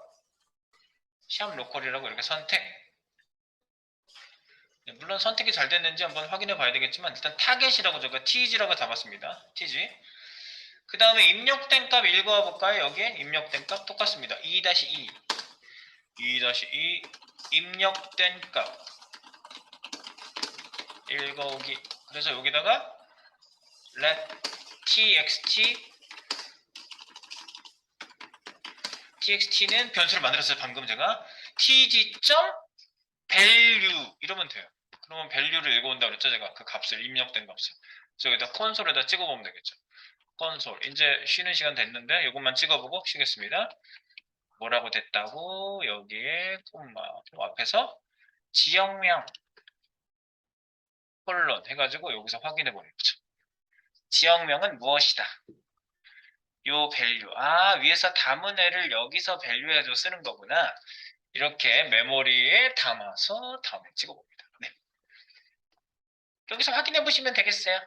샵 로컬이라고 이렇게 선택. 네, 물론 선택이 잘 됐는지 한번 확인해 봐야 되겠지만 일단 타겟이라고 제가 tg라고 잡았습니다. tg. 그 다음에 입력된 값 읽어와 볼까요? 여기에 입력된 값 똑같습니다. 2-2 2-2 입력된 값 읽어오기. 그래서 여기다가 let txt는 변수를 만들었어요. 방금 제가 tg.value 이러면 돼요. 그러면 value를 읽어온다 그랬죠. 제가 그 값을 입력된 값을. 그래서 여기다 콘솔에다 찍어보면 되겠죠. 콘솔. 이제 쉬는 시간 됐는데 이것만 찍어보고 쉬겠습니다. 뭐라고 됐다고 여기에 콤마 앞에서 지역명 콜론 해가지고 여기서 확인해 보는 거죠. 지역명은 무엇이다. 요 밸류. 아, 위에서 담은 애를 여기서 밸류해서 쓰는 거구나. 이렇게 메모리에 담아서 다음에 찍어봅니다. 네. 여기서 확인해 보시면 되겠어요.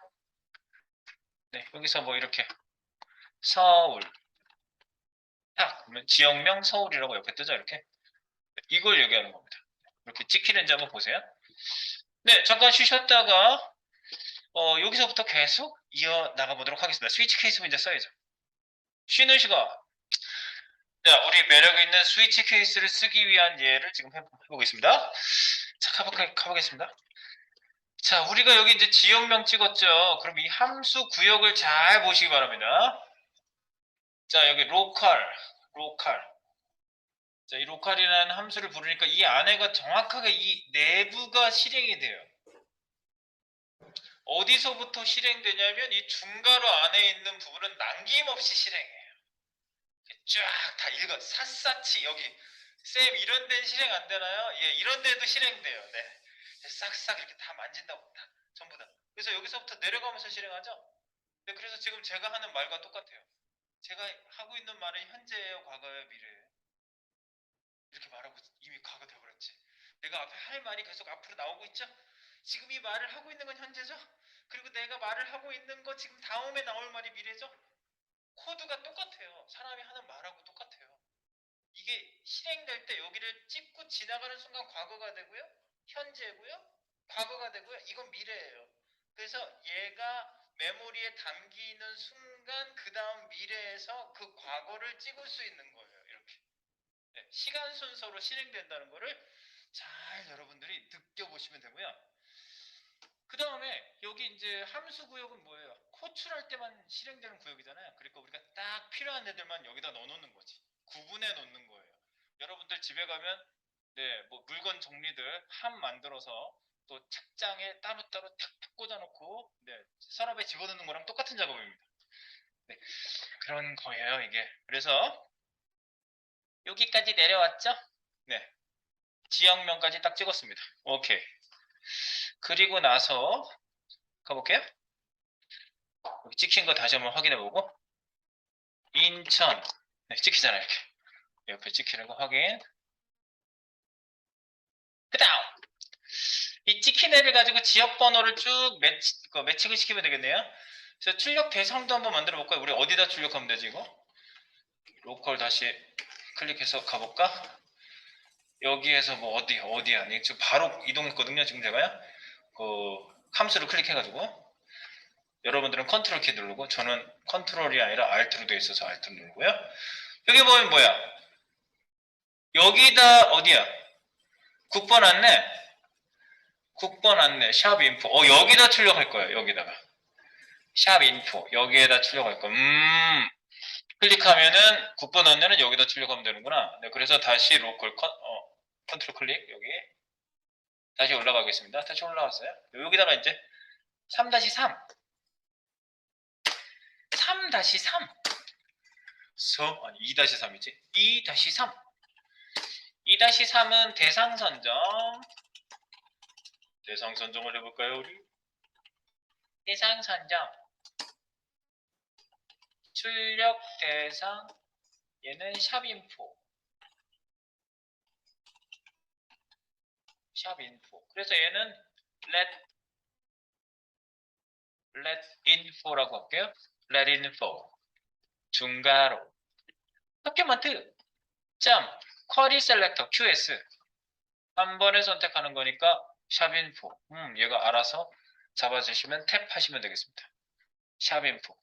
네, 여기서 뭐 이렇게 서울. 딱 그러면 지역명 서울이라고 옆에 뜨죠, 이렇게. 이걸 얘기하는 겁니다. 이렇게 찍히는지 한번 보세요. 네, 잠깐 쉬셨다가 여기서부터 계속 이어 나가 보도록 하겠습니다. 스위치 케이스 문제 써야죠. 쉬는 시간. 자, 우리 매력 있는 스위치 케이스를 쓰기 위한 예를 지금 해보겠습니다. 자, 가보겠습니다. 자, 우리가 여기 이제 지역명 찍었죠. 그럼 이 함수 구역을 잘 보시기 바랍니다. 자, 여기 로컬. 자, 이 로컬이라는 함수를 부르니까 이 안에가 정확하게 이 내부가 실행이 돼요. 어디서부터 실행되냐면 이 중괄호 안에 있는 부분은 남김없이 실행해요. 쫙 다 읽어. 샅샅이 여기 쌤 이런 데는 실행 안 되나요? 예, 이런 데도 실행돼요. 네. 싹싹 이렇게 다 만진다고 다 전부 다. 그래서 여기서부터 내려가면서 실행하죠. 네, 그래서 지금 제가 하는 말과 똑같아요. 제가 하고 있는 말은 현재예요, 과거예요, 미래예요. 이렇게 말하고 이미 과거 돼버렸지. 내가 앞에 할 말이 계속 앞으로 나오고 있죠. 지금 이 말을 하고 있는 건 현재죠. 그리고 내가 말을 하고 있는 거 지금 다음에 나올 말이 미래죠. 코드가 똑같아요. 사람이 하는 말하고 똑같아요. 이게 실행될 때 여기를 찍고 지나가는 순간 과거가 되고요. 현재고요. 과거가 되고요. 이건 미래예요. 그래서 얘가 메모리에 담기는 순간 그 다음 미래에서 그 과거를 찍을 수 있는 거예요. 이렇게. 네, 시간 순서로 실행된다는 거를 잘 여러분들이 느껴보시면 되고요. 그 다음에 여기 이제 함수 구역은 뭐예요? 호출할 때만 실행되는 구역이잖아요. 그러니까 우리가 딱 필요한 애들만 여기다 넣어놓는 거지. 구분해 놓는 거예요. 여러분들 집에 가면 네, 뭐 물건 정리들 함 만들어서 또 책장에 따로따로 탁탁 꽂아놓고 네, 서랍에 집어넣는 거랑 똑같은 작업입니다. 네, 그런 거예요 이게. 그래서 여기까지 내려왔죠? 네, 지역명까지 딱 찍었습니다. 오케이. 그리고 나서 가볼게요. 여기 찍힌 거 다시 한번 확인해보고 인천 네, 찍히잖아요 이렇게 옆에 찍히는 거 확인. 그 다음 이 찍힌 애를 가지고 지역 번호를 쭉 매칭을 시키면 되겠네요. 그래서 출력 대상도 한번 만들어 볼까요? 우리 어디다 출력하면 되지 이거? 로컬 다시 클릭해서 가볼까? 여기에서 뭐 어디야? 지금 바로 이동했거든요. 지금 제가요. 그 함수를 클릭해가지고 여러분들은 컨트롤 키 누르고 저는 컨트롤이 아니라 알트로 되어 있어서 알트 누르고요. 여기 보면 뭐야? 여기다 어디야? 국번 안내 샵 인포. 여기다 출력할 거예요. 여기다가 샵 인포 여기에다 출력할 거. 클릭하면은 국번 안내는 여기다 출력하면 되는구나. 네, 그래서 다시 로컬 컨트롤 클릭 여기 다시 올라가겠습니다. 다시 올라왔어요. 여기다가 이제 3-3 3-3 아니 2-3이지 2-3 2-3은 대상 선정을 해볼까요 우리? 대상 선정 출력 대상 얘는 샵인포 그래서 얘는 let info라고 할게요. let info 중괄호 도큐먼트 점 쿼리 셀렉터 QS 한 번에 선택하는 거니까 샵인포 얘가 알아서 잡아주시면 탭 하시면 되겠습니다. 샵인포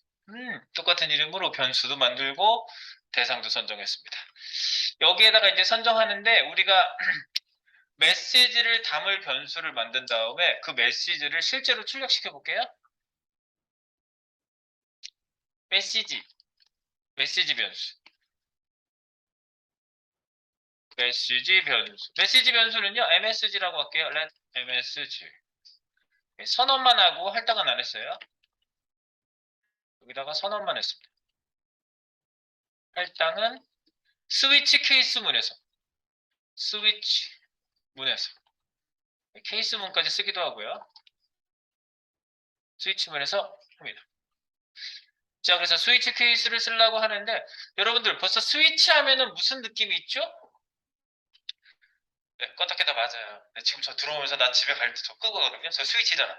똑같은 이름으로 변수도 만들고 대상도 선정했습니다. 여기에다가 이제 선정하는데 우리가 메시지를 담을 변수를 만든 다음에 그 메시지를 실제로 출력시켜 볼게요. 메시지 변수 메시지 변수는요 MSG라고 할게요. let MSG 선언만 하고 할당은 안 했어요. 여기다가 선언만 했습니다. 할당은 스위치 케이스 문에서 스위치 문에서 케이스 문까지 쓰기도 하고요. 스위치 문에서 합니다. 자, 그래서 스위치 케이스를 쓰려고 하는데 여러분들 벌써 스위치 하면은 무슨 느낌이 있죠? 네, 껐다 켰다 맞아요. 네, 지금 저 들어오면서 나 집에 갈 때 저 끄고 가거든요. 저 스위치잖아.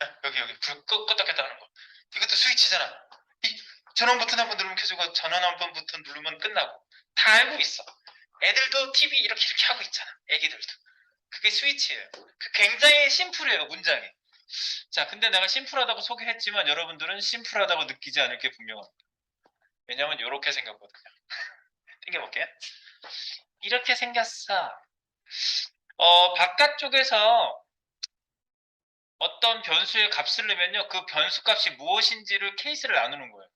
네, 여기 불 껐다 켰다 하는 거. 이것도 스위치잖아. 이 전원 버튼 한번 누르면 켜지고 전원 한 번 버튼 누르면 끝나고. 다 알고 있어. 애들도 TV 이렇게 하고 있잖아. 애기들도. 그게 스위치예요. 굉장히 심플해요, 문장이. 자, 근데 내가 심플하다고 소개했지만 여러분들은 심플하다고 느끼지 않을 게 분명합니다. 왜냐면 이렇게 생겼거든요. 땡겨볼게요. 이렇게 생겼어. 바깥쪽에서 어떤 변수의 값을 넣으면요, 그 변수 값이 무엇인지를 케이스를 나누는 거예요.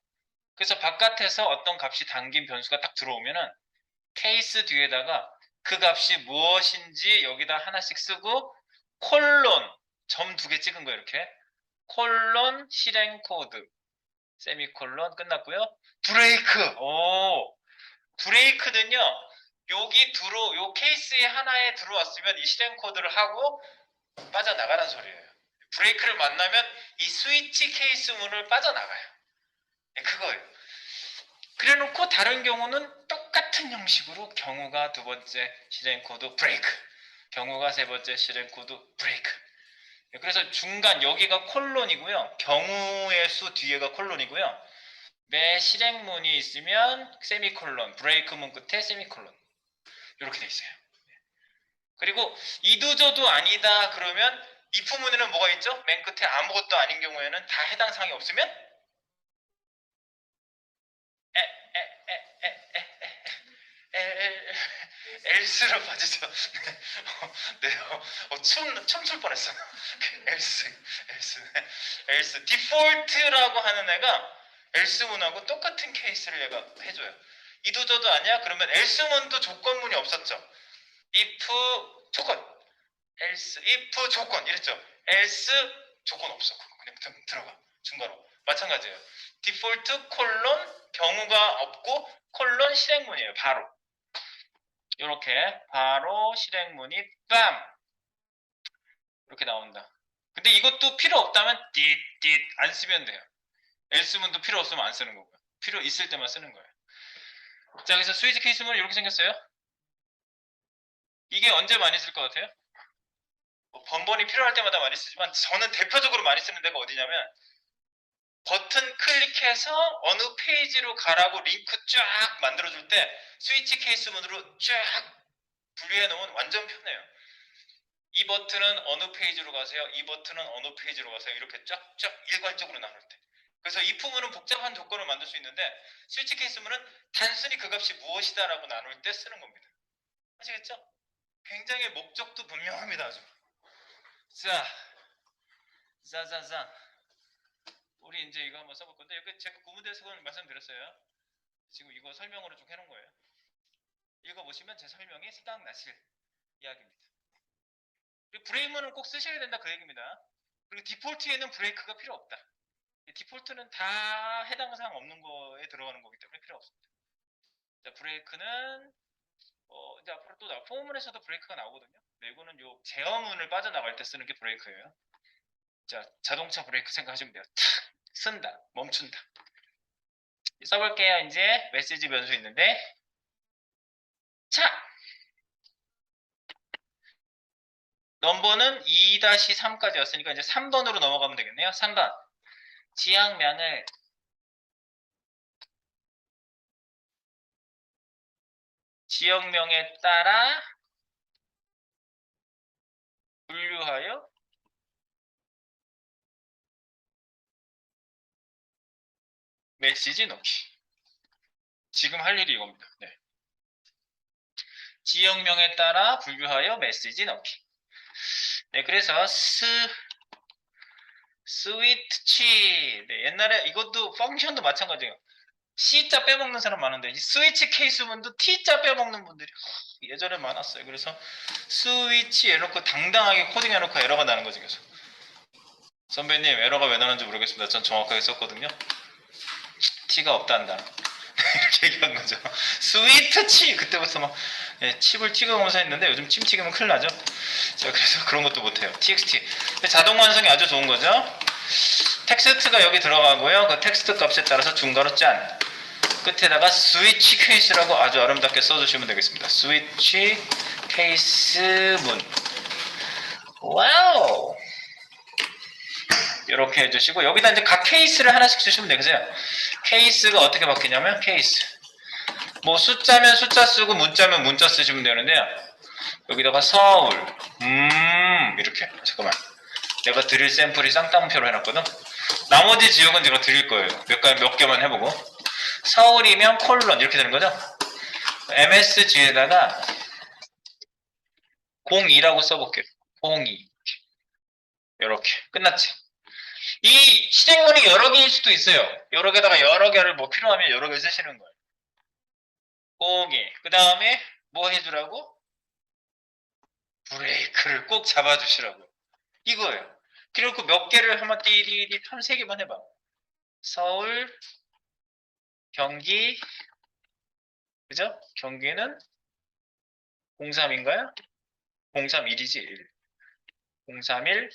그래서 바깥에서 어떤 값이 담긴 변수가 딱 들어오면은 케이스 뒤에다가 그 값이 무엇인지 여기다 하나씩 쓰고 콜론 점 2개 찍은 거예요. 이렇게 콜론 실행 코드 세미콜론 끝났고요. 브레이크. 브레이크는요, 요 케이스에 하나에 들어왔으면 이 실행 코드를 하고 빠져나가라는 소리예요. 브레이크를 만나면 이 스위치 케이스 문을 빠져나가요. 네, 그거예요. 그래 놓고 다른 경우는 똑같은 형식으로 경우가 두 번째 실행 코드 브레이크, 경우가 세 번째 실행 코드 브레이크. 그래서 중간 여기가 콜론이고요. 경우의 수 뒤에가 콜론이고요. 매 실행문이 있으면 세미콜론, 브레이크문 끝에 세미콜론. 이렇게 돼 있어요. 그리고 이도저도 아니다 그러면 if문에는 뭐가 있죠? 맨 끝에 아무것도 아닌 경우에는 다 해당 사항이 없으면 엘스로 빠지죠. 네, 춤출 뻔했어. 엘스. 디폴트라고 하는 애가 엘스문하고 똑같은 케이스를 얘가 해줘요. 이도저도 아니야? 그러면 엘스문도 조건문이 없었죠. if 조건, else, if 조건 이랬죠. else 조건 없어. 그냥 들어가. 중간으로. 마찬가지예요. 디폴트 콜론 경우가 없고 콜론 실행문이에요. 바로. 이렇게 바로 실행문이 빰 이렇게 나온다. 근데 이것도 필요 없다면 띠띠 안 쓰면 돼요. else문도 필요 없으면 안 쓰는 거고요. 필요 있을 때만 쓰는 거예요. 자, 그래서 스위치 케이스문 이렇게 생겼어요. 이게 언제 많이 쓸 것 같아요? 번번이 필요할 때마다 많이 쓰지만 저는 대표적으로 많이 쓰는 데가 어디냐면 버튼 클릭해서 어느 페이지로 가라고 링크 쫙 만들어줄 때 스위치 케이스문으로 쫙 분리해 놓으면 완전 편해요. 이 버튼은 어느 페이지로 가세요? 이 버튼은 어느 페이지로 가세요? 이렇게 쫙쫙 일괄적으로 나눌 때. 그래서 if문은 복잡한 조건을 만들 수 있는데 스위치 케이스문은 단순히 그 값이 무엇이다라고 나눌 때 쓰는 겁니다. 아시겠죠? 굉장히 목적도 분명합니다. 아주. 자. 우리 이제 이거 한번 써볼 건데 여기 제가 구문대에서 말씀드렸어요. 지금 이거 설명으로 쭉 해놓은 거예요. 읽어보시면 제 설명이 생각나실 이야기입니다. 그리고 브레이크문을 꼭 쓰셔야 된다 그 얘기입니다. 그리고 디폴트에는 브레이크가 필요 없다. 디폴트는 다 해당 사항 없는 거에 들어가는 거기 때문에 필요 없습니다. 자, 브레이크는 이제 앞으로 또 포문에서도 브레이크가 나오거든요. 이거는 요 제어문을 빠져나갈 때 쓰는 게 브레이크예요. 자, 자동차 브레이크 생각하시면 돼요. 탁 쓴다, 멈춘다. 써볼게요. 이제 메시지 변수 있는데, 자, 넘버는 2-3까지 였으니까 이제 3번으로 넘어가면 되겠네요. 3번. 지역명에 따라 분류하여 메시지 넣기. 지금 할 일이 이겁니다. 네. 지역명에 따라 분류하여 메시지 넣기. 네, 그래서 스위치. 네, 옛날에 이것도 펑션도 마찬가지예요. C자 빼먹는 사람 많은데 스위치 케이스문도 T자 빼먹는 분들이 예전에 많았어요. 그래서 스위치 해놓고 당당하게 코딩해놓고 에러가 나는 거지 계속. 선배님 에러가 왜 나는지 모르겠습니다. 전 정확하게 썼거든요. 티가 없단다. 이렇게 얘기한 거죠. 스위트 치! 그때부터 막 칩을 찍어가면서 했는데 요즘 침 튀기면 큰일 나죠. 자, 그래서 그런 것도 못해요. txt. 자동 완성이 아주 좋은 거죠. 텍스트가 여기 들어가고요. 그 텍스트 값에 따라서 중괄호 짠. 끝에다가 스위치 케이스라고 아주 아름답게 써주시면 되겠습니다. 스위치 케이스 문. 와우! 이렇게 해주시고 여기다 이제 각 케이스를 하나씩 주시면 되겠어요. 케이스가 어떻게 바뀌냐면 케이스. 뭐 숫자면 숫자 쓰고 문자면 문자 쓰시면 되는데요. 여기다가 서울. 이렇게. 잠깐만. 내가 드릴 샘플이 쌍따옴표로 해놨거든. 나머지 지역은 제가 드릴 거예요. 몇 개만 해보고. 서울이면 콜론 이렇게 되는 거죠. MSG에다가 02라고 써볼게요. 02. 이렇게 끝났지. 이 실행문이 여러 개일 수도 있어요. 여러 개다가 여러 개를 뭐 필요하면 여러 개 쓰시는 거예요. 02. 그 다음에 뭐 해주라고? 브레이크를 꼭 잡아주시라고요. 이거예요. 그리고 몇 개를 한번 띠리리 한 3개만 해봐. 서울, 경기, 그죠? 경기는 03인가요? 031이지. 1. 031,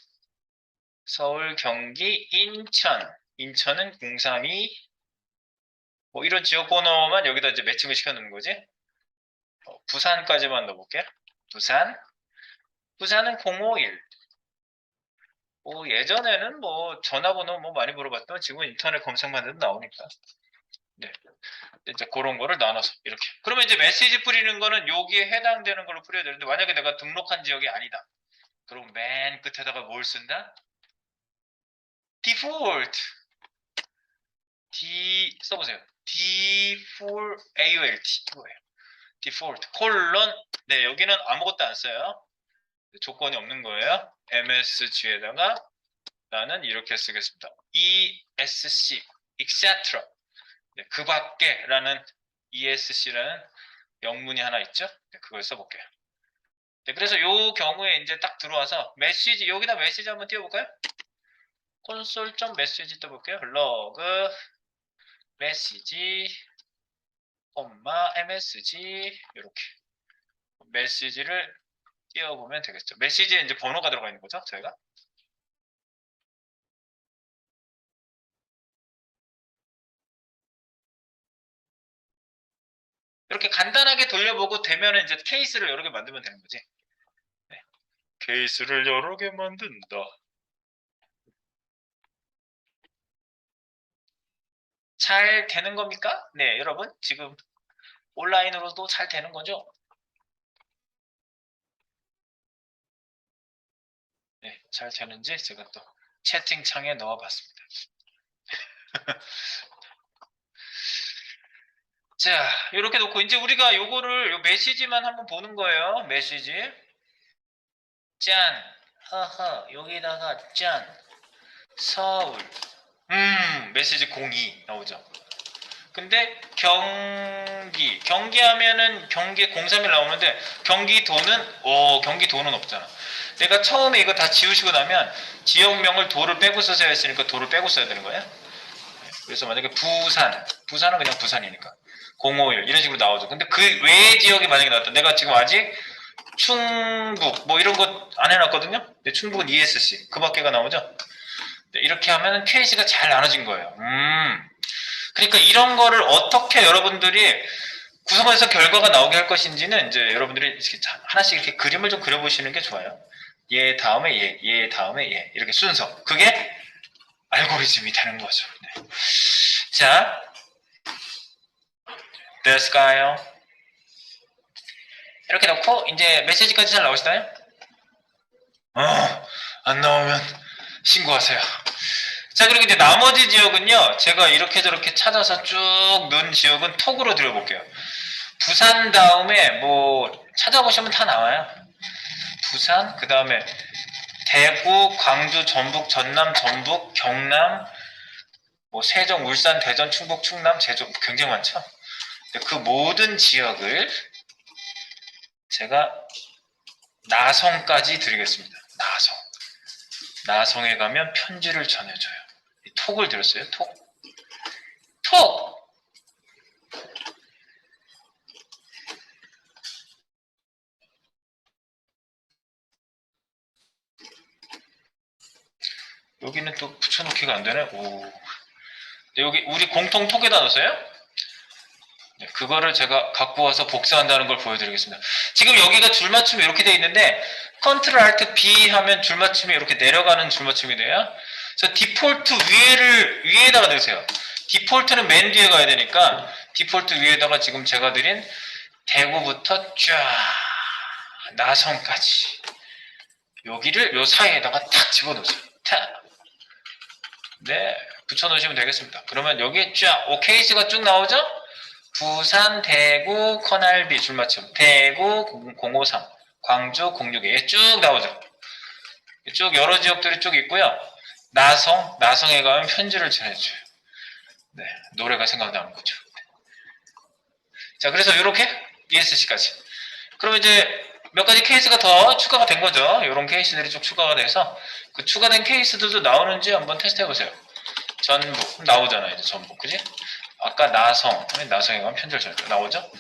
서울, 경기, 인천. 인천은 032. 뭐 이런 지역 번호만 여기다 이제 매칭을 시켜놓는 거지. 부산까지만 넣어볼게요. 부산. 부산은 051. 뭐 예전에는 뭐 전화번호 뭐 많이 물어봤던 지금 인터넷 검색만 해도 나오니까. 네. 이제 그런 거를 나눠서 이렇게. 그러면 이제 메시지 뿌리는 거는 여기에 해당되는 걸로 뿌려야 되는데 만약에 내가 등록한 지역이 아니다. 그럼 맨 끝에다가 뭘 쓴다? default. 써보세요. default AOLT 이거예요. default 콜론. 네, 여기는 아무것도 안 써요. 조건이 없는 거예요. MSG에다가 나는 이렇게 쓰겠습니다. ESC, etc. 네, 그 밖에 라는 ESC라는 영문이 하나 있죠. 네, 그걸 써볼게요. 네, 그래서 요 경우에 이제 딱 들어와서 메시지, 여기다 메시지 한번 띄워볼까요? 콘솔.메시지 떠볼게요. 러그 메시지 MSG 이렇게 메시지를 띄워보면 되겠죠. 메시지에 이제 번호가 들어가 있는 거죠, 저희가. 이렇게 간단하게 돌려보고 되면 이제 케이스를 여러 개 만들면 되는 거지. 네. 케이스를 여러 개 만든다. 잘 되는 겁니까? 네, 여러분 지금 온라인으로도 잘 되는 거죠? 네, 잘 되는지 제가 또 채팅창에 넣어봤습니다. 자, 이렇게 놓고 이제 우리가 요거를 요 메시지만 한번 보는 거예요. 메시지. 짠. 허허. 여기다가 짠. 서울. 메시지 02 나오죠. 근데 경기 하면은 경기 031 나오는데 경기도는 없잖아. 내가 처음에 이거 다 지우시고 나면 지역명을 도를 빼고 써야 했으니까 도를 빼고 써야 되는 거야. 그래서 만약에 부산은 그냥 부산이니까 051 이런 식으로 나오죠. 근데 그 외의 지역이 만약에 나왔다. 내가 지금 아직 충북 뭐 이런 거 안 해놨거든요. 근데 충북은 ESC 그 밖에가 나오죠. 네, 이렇게 하면 케이스가 잘 나눠진 거예요. 그러니까 이런 거를 어떻게 여러분들이 구성해서 결과가 나오게 할 것인지는 이제 여러분들이 이렇게 하나씩 이렇게 그림을 좀 그려보시는 게 좋아요. 얘 다음에 얘 다음에 얘 이렇게 순서. 그게 알고리즘이 되는 거죠. 네. 자, 됐을까요? 이렇게 놓고 이제 메시지까지 잘 나오시나요? 안 나오면 신고하세요. 자, 그리고 이제 나머지 지역은요, 제가 이렇게 저렇게 찾아서 쭉 넣은 지역은 톡으로 드려볼게요. 부산 다음에 뭐 찾아보시면 다 나와요. 부산, 그 다음에 대구, 광주, 전북, 전남, 전북, 경남, 뭐 세종, 울산, 대전, 충북, 충남, 제주 굉장히 많죠. 그 모든 지역을 제가 나성까지 드리겠습니다. 나성에 가면 편지를 전해줘요. 톡을 드렸어요. 속. 여기는 또 붙여넣기가 안 되네. 오. 여기 우리 공통 톡에다 넣었어요? 네, 그거를 제가 갖고 와서 복사한다는 걸 보여드리겠습니다. 지금 여기가 줄맞춤이 이렇게 되어 있는데 컨트롤 알트 B 하면 줄맞춤이 이렇게 내려가는 줄맞춤이 돼요. 그래서 디폴트 위에다가 넣으세요. 디폴트는 맨 뒤에 가야 되니까 디폴트 위에다가 지금 제가 드린 대구부터 쫙 나성까지 여기를 요 사이에다가 탁 집어넣으세요. 탁. 네, 붙여놓으시면 되겠습니다. 그러면 여기 쫙 OKC가 쭉 나오죠? 부산, 대구, 커날비 줄맞춤, 대구 053, 광주 062에 쭉 나오죠. 쭉 여러 지역들이 쭉 있고요. 나성에 가면 편지를 전해줘요. 네, 노래가 생각나는 거죠. 자, 그래서 이렇게 ESC까지. 그럼 이제 몇 가지 케이스가 더 추가가 된 거죠. 이런 케이스들이 쭉 추가가 돼서 그 추가된 케이스들도 나오는지 한번 테스트 해보세요. 전북 나오잖아요. 이제 전북, 그지? 아까 나성에 가면 편지를 전해줘요. 나오죠?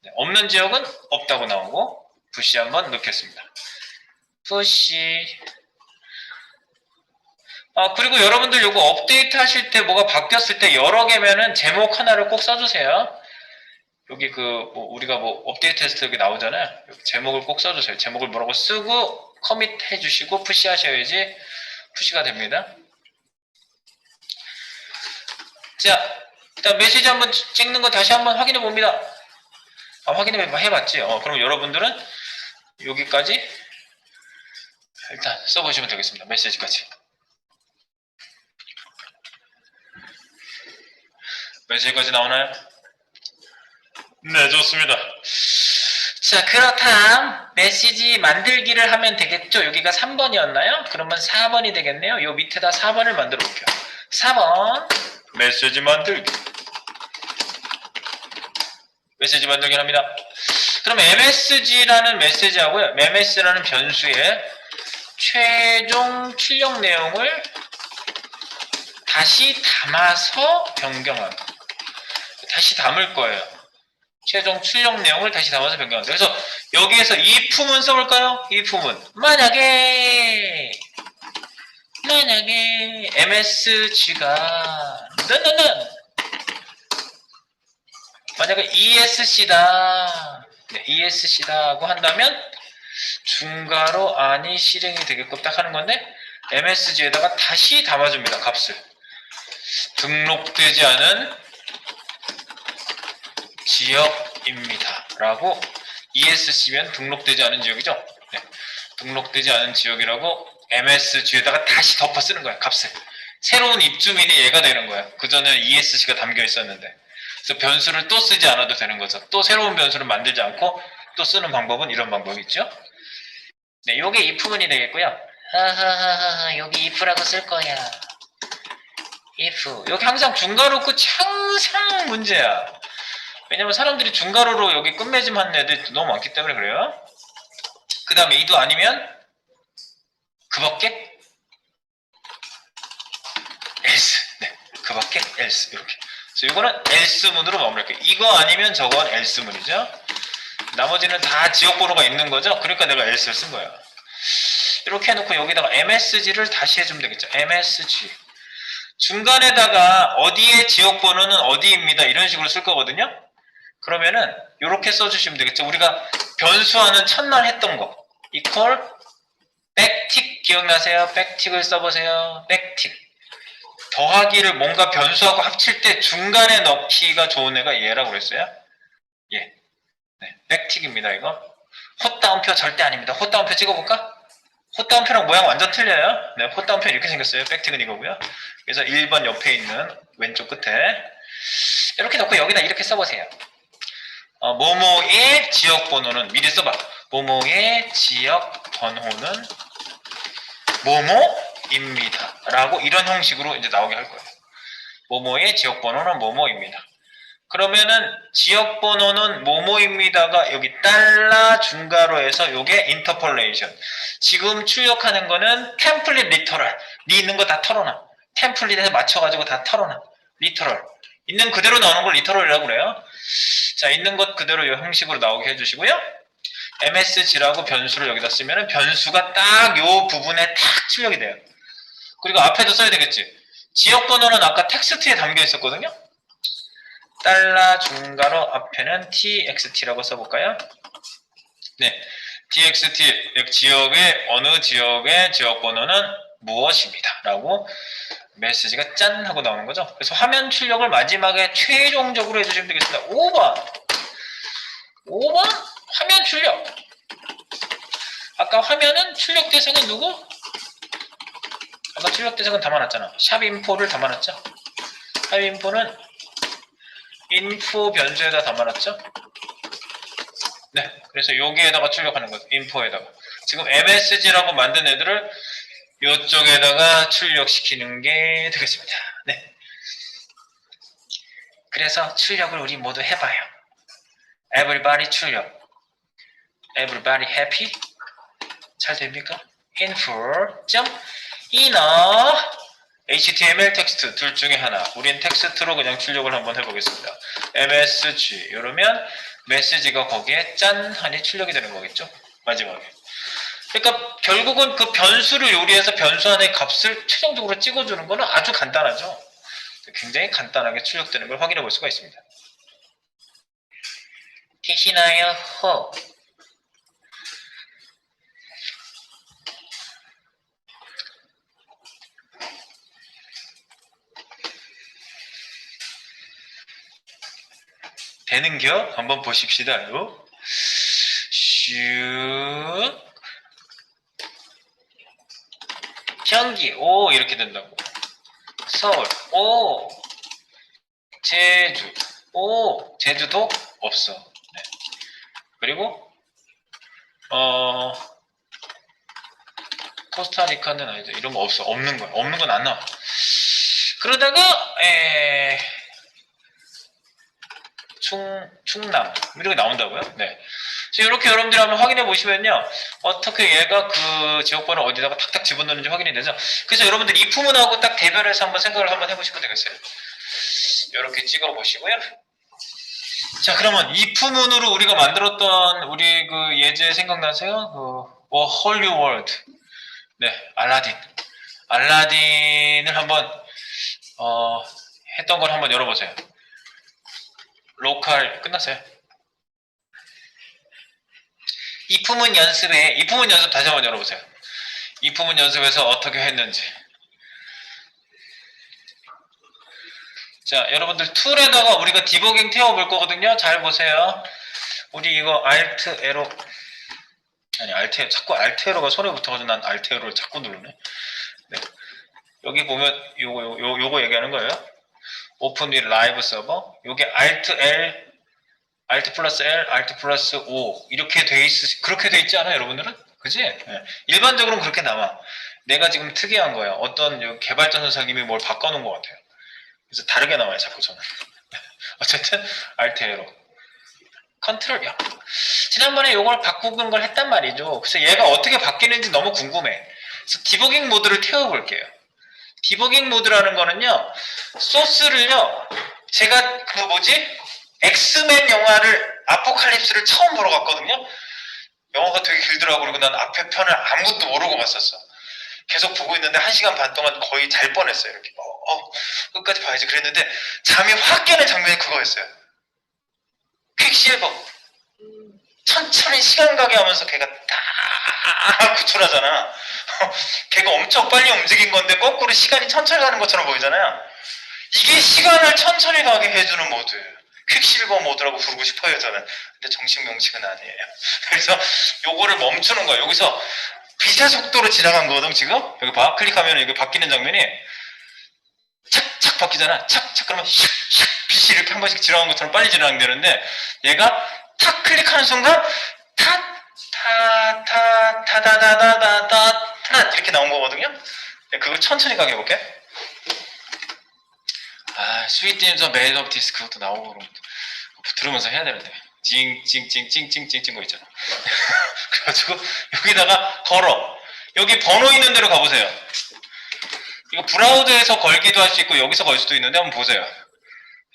네, 없는 지역은 없다고 나오고 푸시 한번 넣겠습니다. 푸시. 그리고 여러분들 요거 업데이트 하실 때 뭐가 바뀌었을 때 여러 개면은 제목 하나를 꼭 써주세요. 여기 우리가 업데이트 테스트 여기 나오잖아요. 여기 제목을 꼭 써주세요. 제목을 뭐라고 쓰고 커밋 해주시고 푸시 하셔야지 푸시가 됩니다. 자, 일단 메시지 한번 찍는 거 다시 한번 확인해 봅니다. 확인해 해봤지. 그럼 여러분들은 여기까지 일단 써보시면 되겠습니다. 메시지까지. 메시지까지 나오나요? 네, 좋습니다. 자, 그렇다면 메시지 만들기를 하면 되겠죠? 여기가 3번이었나요? 그러면 4번이 되겠네요. 요 밑에다 4번을 만들어 볼게요. 4번 메시지 만들기. 메시지 만들기를 합니다. 그럼 MSG라는 메시지하고요. MS라는 변수에 최종 출력 내용을 다시 담아서 변경하고 다시 담을 거예요. 최종 출력 내용을 다시 담아서 변경한다. 그래서 여기에서 if은 써볼까요? if은 만약에 MSG가 만약에 ESC다 ESC다고 한다면 중괄호 안이 실행이 되게끔 딱 하는 건데 MSG에다가 다시 담아줍니다. 값을 등록되지 않은 지역입니다. 라고 ESC면 등록되지 않은 지역이죠. 네. 등록되지 않은 지역이라고 MSG에다가 다시 덮어 쓰는 거예요. 값을. 새로운 입주민이 얘가 되는 거예요. 그전에 ESC가 담겨 있었는데. 그래서 변수를 또 쓰지 않아도 되는 거죠. 또 새로운 변수를 만들지 않고 또 쓰는 방법은 이런 방법이 있죠. 네, 요게 if문이 되겠고요. 여기 if라고 쓸 거야. if. 여기 항상 중괄호 끝이 항상 문제야. 왜냐면 사람들이 중괄호로 여기 끝맺음 하는 애들이 너무 많기 때문에 그래요. 그 다음에 이도 아니면 그 밖에 else. 네, 그 밖에 else. 이렇게. 그래서 이거는 else문으로 마무리할게요. 이거 아니면 저건 else문이죠. 나머지는 다 지역번호가 있는 거죠. 그러니까 내가 else를 쓴 거야. 이렇게 해놓고 여기다가 MSG를 다시 해주면 되겠죠. MSG. 중간에다가 어디의 지역번호는 어디입니다. 이런 식으로 쓸 거거든요. 그러면은 이렇게 써주시면 되겠죠. 우리가 변수하는 첫날 했던 거 equal 백틱 기억나세요? 백틱을 써보세요. 백틱 더하기를 뭔가 변수하고 합칠 때 중간에 넣기가 좋은 애가 얘라고 그랬어요. 예, 네, 백틱입니다. 이거 헛다운표 절대 아닙니다. 헛다운표 찍어볼까? 헛다운표랑 모양 완전 틀려요. 네, 헛다운표 이렇게 생겼어요. 백틱은 이거고요. 그래서 1번 옆에 있는 왼쪽 끝에 이렇게 놓고 여기다 이렇게 써보세요. 모모의 지역번호는 미리 써봐. 모모의 지역번호는 모모입니다. 라고 이런 형식으로 이제 나오게 할 거예요. 모모의 지역번호는 모모입니다. 그러면은 지역번호는 모모입니다가 여기 달러 중괄호에서 요게 인터폴레이션. 지금 출력하는 거는 템플릿 리터럴. 니 있는 거 다 털어놔. 템플릿에서 맞춰가지고 다 털어놔. 리터럴. 있는 그대로 나오는 걸 리터럴이라고 그래요. 자, 있는 것 그대로 이 형식으로 나오게 해주시고요. MSG라고 변수를 여기다 쓰면 변수가 딱 요 부분에 탁 출력이 돼요. 그리고 앞에도 써야 되겠지. 지역 번호는 아까 텍스트에 담겨 있었거든요. 달러 중괄호 앞에는 txt라고 써볼까요? 네, txt 지역의 어느 지역의 지역 번호는 무엇입니다 라고 메시지가 짠 하고 나오는 거죠. 그래서 화면 출력을 마지막에 최종적으로 해주시면 되겠습니다. 5번 화면 출력. 아까 화면은 출력 대상은 누구? 아까 출력 대상은 담아놨잖아. 샵 인포를 담아놨죠. 샵 인포는 인포 변수에다 담아놨죠. 네, 그래서 여기에다가 출력하는 거죠. 인포에다가. 지금 MSG라고 만든 애들을 이쪽에다가 출력시키는 게 되겠습니다. 네. 그래서 출력을 우리 모두 해봐요. Everybody 출력. Everybody happy? 잘 됩니까? info.inner HTML 텍스트 둘 중에 하나. 우린 텍스트로 그냥 출력을 한번 해보겠습니다. MSG 이러면 메시지가 거기에 짠 하니 출력이 되는 거겠죠. 마지막에. 그러니까 결국은 그 변수를 요리해서 변수 안에 값을 최종적으로 찍어주는 거는 아주 간단하죠. 굉장히 간단하게 출력되는 걸 확인해 볼 수가 있습니다. 계시나요? 허. 되는겨? 한번 보십시다요. 슉. 경기, 오, 이렇게 된다고. 서울, 오. 제주, 오. 제주도 없어. 네. 그리고, 코스타리카는 아니죠. 이런 거 없어. 없는 거야. 없는 건 안 나와. 그러다가, 충남 이렇게 나온다고요? 네. 이렇게 여러분들이 한번 확인해 보시면요, 어떻게 얘가 그 지역번호 어디다가 탁탁 집어넣는지 확인이 되죠. 그래서 여러분들 이 부분하고 딱 대별해서 한번 생각을 한번 해보시면 되겠어요. 이렇게 찍어 보시고요. 자, 그러면 이 부분으로 우리가 만들었던 우리 그 예제 생각나세요? 홀리 월드. 네, 알라딘을 한번 했던 걸 한번 열어보세요. 로컬 끝났어요. 이 부분 연습 다시 한번 열어보세요. 이 부분 연습에서 어떻게 했는지. 자, 여러분들 툴에다가 우리가 디버깅 태워볼 거거든요. 잘 보세요. 우리 이거 Alt 에로, 아니 Alt, 자꾸 Alt 에로가 손에 붙어가지고 난 Alt 에로를 자꾸 누르네. 네. 여기 보면 요거 얘기하는 거예요. 오픈 윗 라이브 서버. 요게 Alt L, Alt 플러스 L, Alt 플러스 O 이렇게 그렇게 돼 있지 않아요, 여러분들은? 그지? 네. 일반적으로는 그렇게 나와. 내가 지금 특이한 거야. 어떤 개발자 선생님이 뭘 바꿔놓은 것 같아요. 그래서 다르게 나와요, 자꾸 저는. 어쨌든 Alt L로 컨트롤 야. 지난번에 요걸 바꾸는 걸 했단 말이죠. 그래서 얘가 어떻게 바뀌는지 너무 궁금해. 그래서 디버깅 모드를 태워볼게요. 디버깅 모드라는 거는요, 소스를요, 제가 엑스맨 영화를 아포칼립스를 처음 보러 갔거든요. 영화가 되게 길더라고. 그리고 난 앞에 편을 아무것도 모르고 봤었어. 계속 보고 있는데 1시간 반 동안 거의 잘 뻔했어요. 이렇게 끝까지 봐야지 그랬는데 잠이 확 깨는 장면이 그거였어요. 퀵실버 천천히 시간 가게 하면서 걔가 딱 구출하잖아. 걔가 엄청 빨리 움직인 건데 거꾸로 시간이 천천히 가는 것처럼 보이잖아요. 이게 시간을 천천히 가게 해주는 모드예요. 퀵실버 모드라고 부르고 싶어요, 저는. 근데 정식 명칭은 아니에요. 그래서 요거를 멈추는 거예요. 여기서 빛의 속도로 지나간 거거든, 지금? 여기 봐. 클릭하면 여기 바뀌는 장면이 착착 바뀌잖아. 착착 그러면 샥샥 빛이 이렇게 한 번씩 지나간 것처럼 빨리 지나가는데 얘가 탁 클릭하는 순간 타다다다다다다다 이렇게 나온 거거든요. 그걸 천천히 가게 해볼게. 스윗 딘즈 메이드 오브 디스 그것도 나오고 그럼 들으면서 해야 되는데 찡찡찡찡찡찡찡 거 있잖아. 그래가지고 여기다가 걸어. 여기 번호 있는 데로 가보세요. 이거 브라우저에서 걸기도 할 수 있고 여기서 걸 수도 있는데 한번 보세요.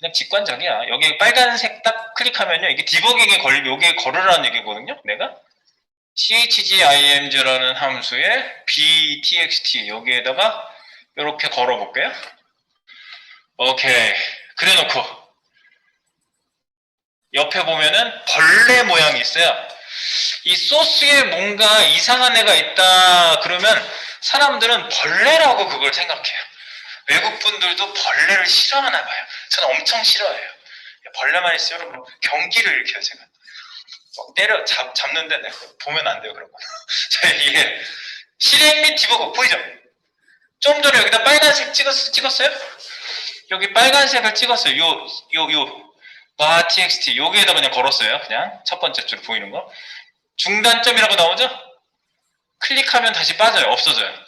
그냥 직관적이야. 여기 빨간색 딱 클릭하면요. 이게 디버깅에 여기에 걸으라는 얘기거든요. 내가 chgimg라는 함수에 btxt 여기에다가 이렇게 걸어볼게요. 오케이. 그래 놓고 옆에 보면은 벌레 모양이 있어요. 이 소스에 뭔가 이상한 애가 있다 그러면 사람들은 벌레라고 그걸 생각해요. 외국 분들도 벌레를 싫어하나 봐요. 저는 엄청 싫어해요. 벌레만 있으면 경기를 일으켜요. 제가 때려 잡는데 내가 보면 안 돼요. 그런 거. 자, 이게 실행 및 디버거 보이죠? 좀 전에 여기다 빨간색 찍었어요? 여기 빨간색을 찍었어요. 요 txt 여기에다 그냥 걸었어요. 그냥 첫 번째 줄 보이는 거. 중단점이라고 나오죠? 클릭하면 다시 빠져요. 없어져요.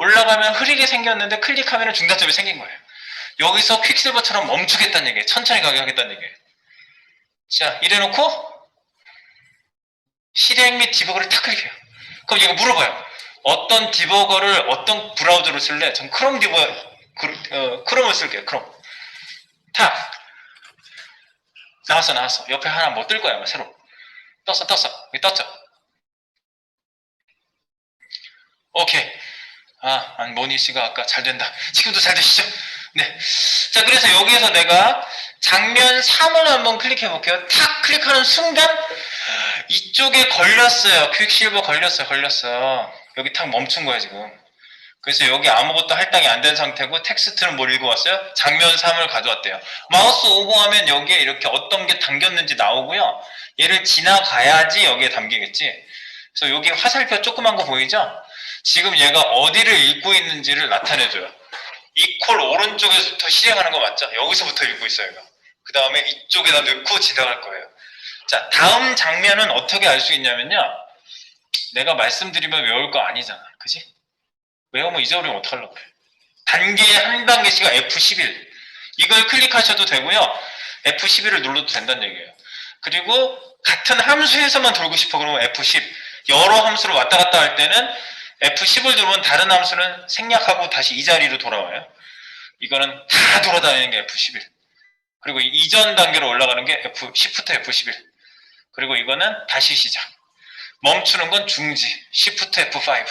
올라가면 흐리게 생겼는데 클릭하면 중단점이 생긴 거예요. 여기서 퀵실버처럼 멈추겠다는 얘기예요. 천천히 가게 하겠다는 얘기예요. 자, 이래놓고 실행 및 디버거를 탁 클릭해요. 그럼 얘가 물어봐요. 어떤 디버거를 어떤 브라우저로 쓸래? 전 크롬 크롬을 쓸게요. 크롬. 탁 나왔어. 옆에 하나 뭐 뜰 거야. 새로 떴어. 여기 떴죠. 오케이. 모니 씨가 아까 잘 된다. 지금도 잘 되시죠? 네. 자, 그래서 여기에서 내가 장면 3을 한번 클릭해 볼게요. 탁 클릭하는 순간 이쪽에 걸렸어요. 퀵실버 걸렸어. 여기 탁 멈춘 거예요, 지금. 그래서 여기 아무것도 할당이 안 된 상태고 텍스트는 뭘 읽어왔어요? 장면 3을 가져왔대요. 마우스 오버하면 여기에 이렇게 어떤 게 담겼는지 나오고요. 얘를 지나가야지 여기에 담기겠지. 그래서 여기 화살표 조그만 거 보이죠? 지금 얘가 어디를 읽고 있는지를 나타내줘요. 이퀄 오른쪽에서부터 실행하는 거 맞죠? 여기서부터 읽고 있어요. 그 다음에 이쪽에다 넣고 지나갈 거예요. 자, 다음 장면은 어떻게 알 수 있냐면요. 내가 말씀드리면 외울 거 아니잖아. 그지? 외우면 잊어버리면 어떡하려고 그래. 단계 한 단계씩가 F11. 이걸 클릭하셔도 되고요. F11을 눌러도 된다는 얘기예요. 그리고 같은 함수에서만 돌고 싶어 그러면 F10. 여러 함수로 왔다 갔다 할 때는 F10을 누르면 다른 함수는 생략하고 다시 이 자리로 돌아와요. 이거는 다 돌아다니는 게 F11. 그리고 이전 단계로 올라가는 게 Shift F11. 그리고 이거는 다시 시작. 멈추는 건 중지. Shift F5.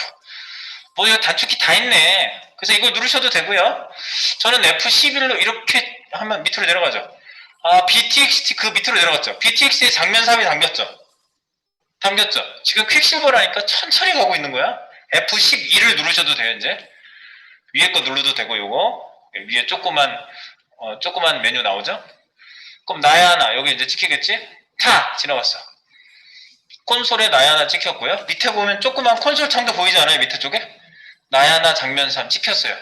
뭐 이거 단축키 다 있네. 그래서 이걸 누르셔도 되고요. 저는 F11로 이렇게 하면 밑으로 내려가죠. BTXT 그 밑으로 내려갔죠. BTXT에 장면 3이 담겼죠. 지금 퀵실버라니까 천천히 가고 있는 거야. F12를 누르셔도 돼요. 이제 위에 거 눌러도 되고 요거 위에 조그만 메뉴 나오죠. 그럼 나야나 여기 이제 찍히겠지. 타 지나갔어. 콘솔에 나야나 찍혔고요. 밑에 보면 조그만 콘솔 창도 보이지 않아요? 밑에 쪽에 나야나 장면 3 찍혔어요.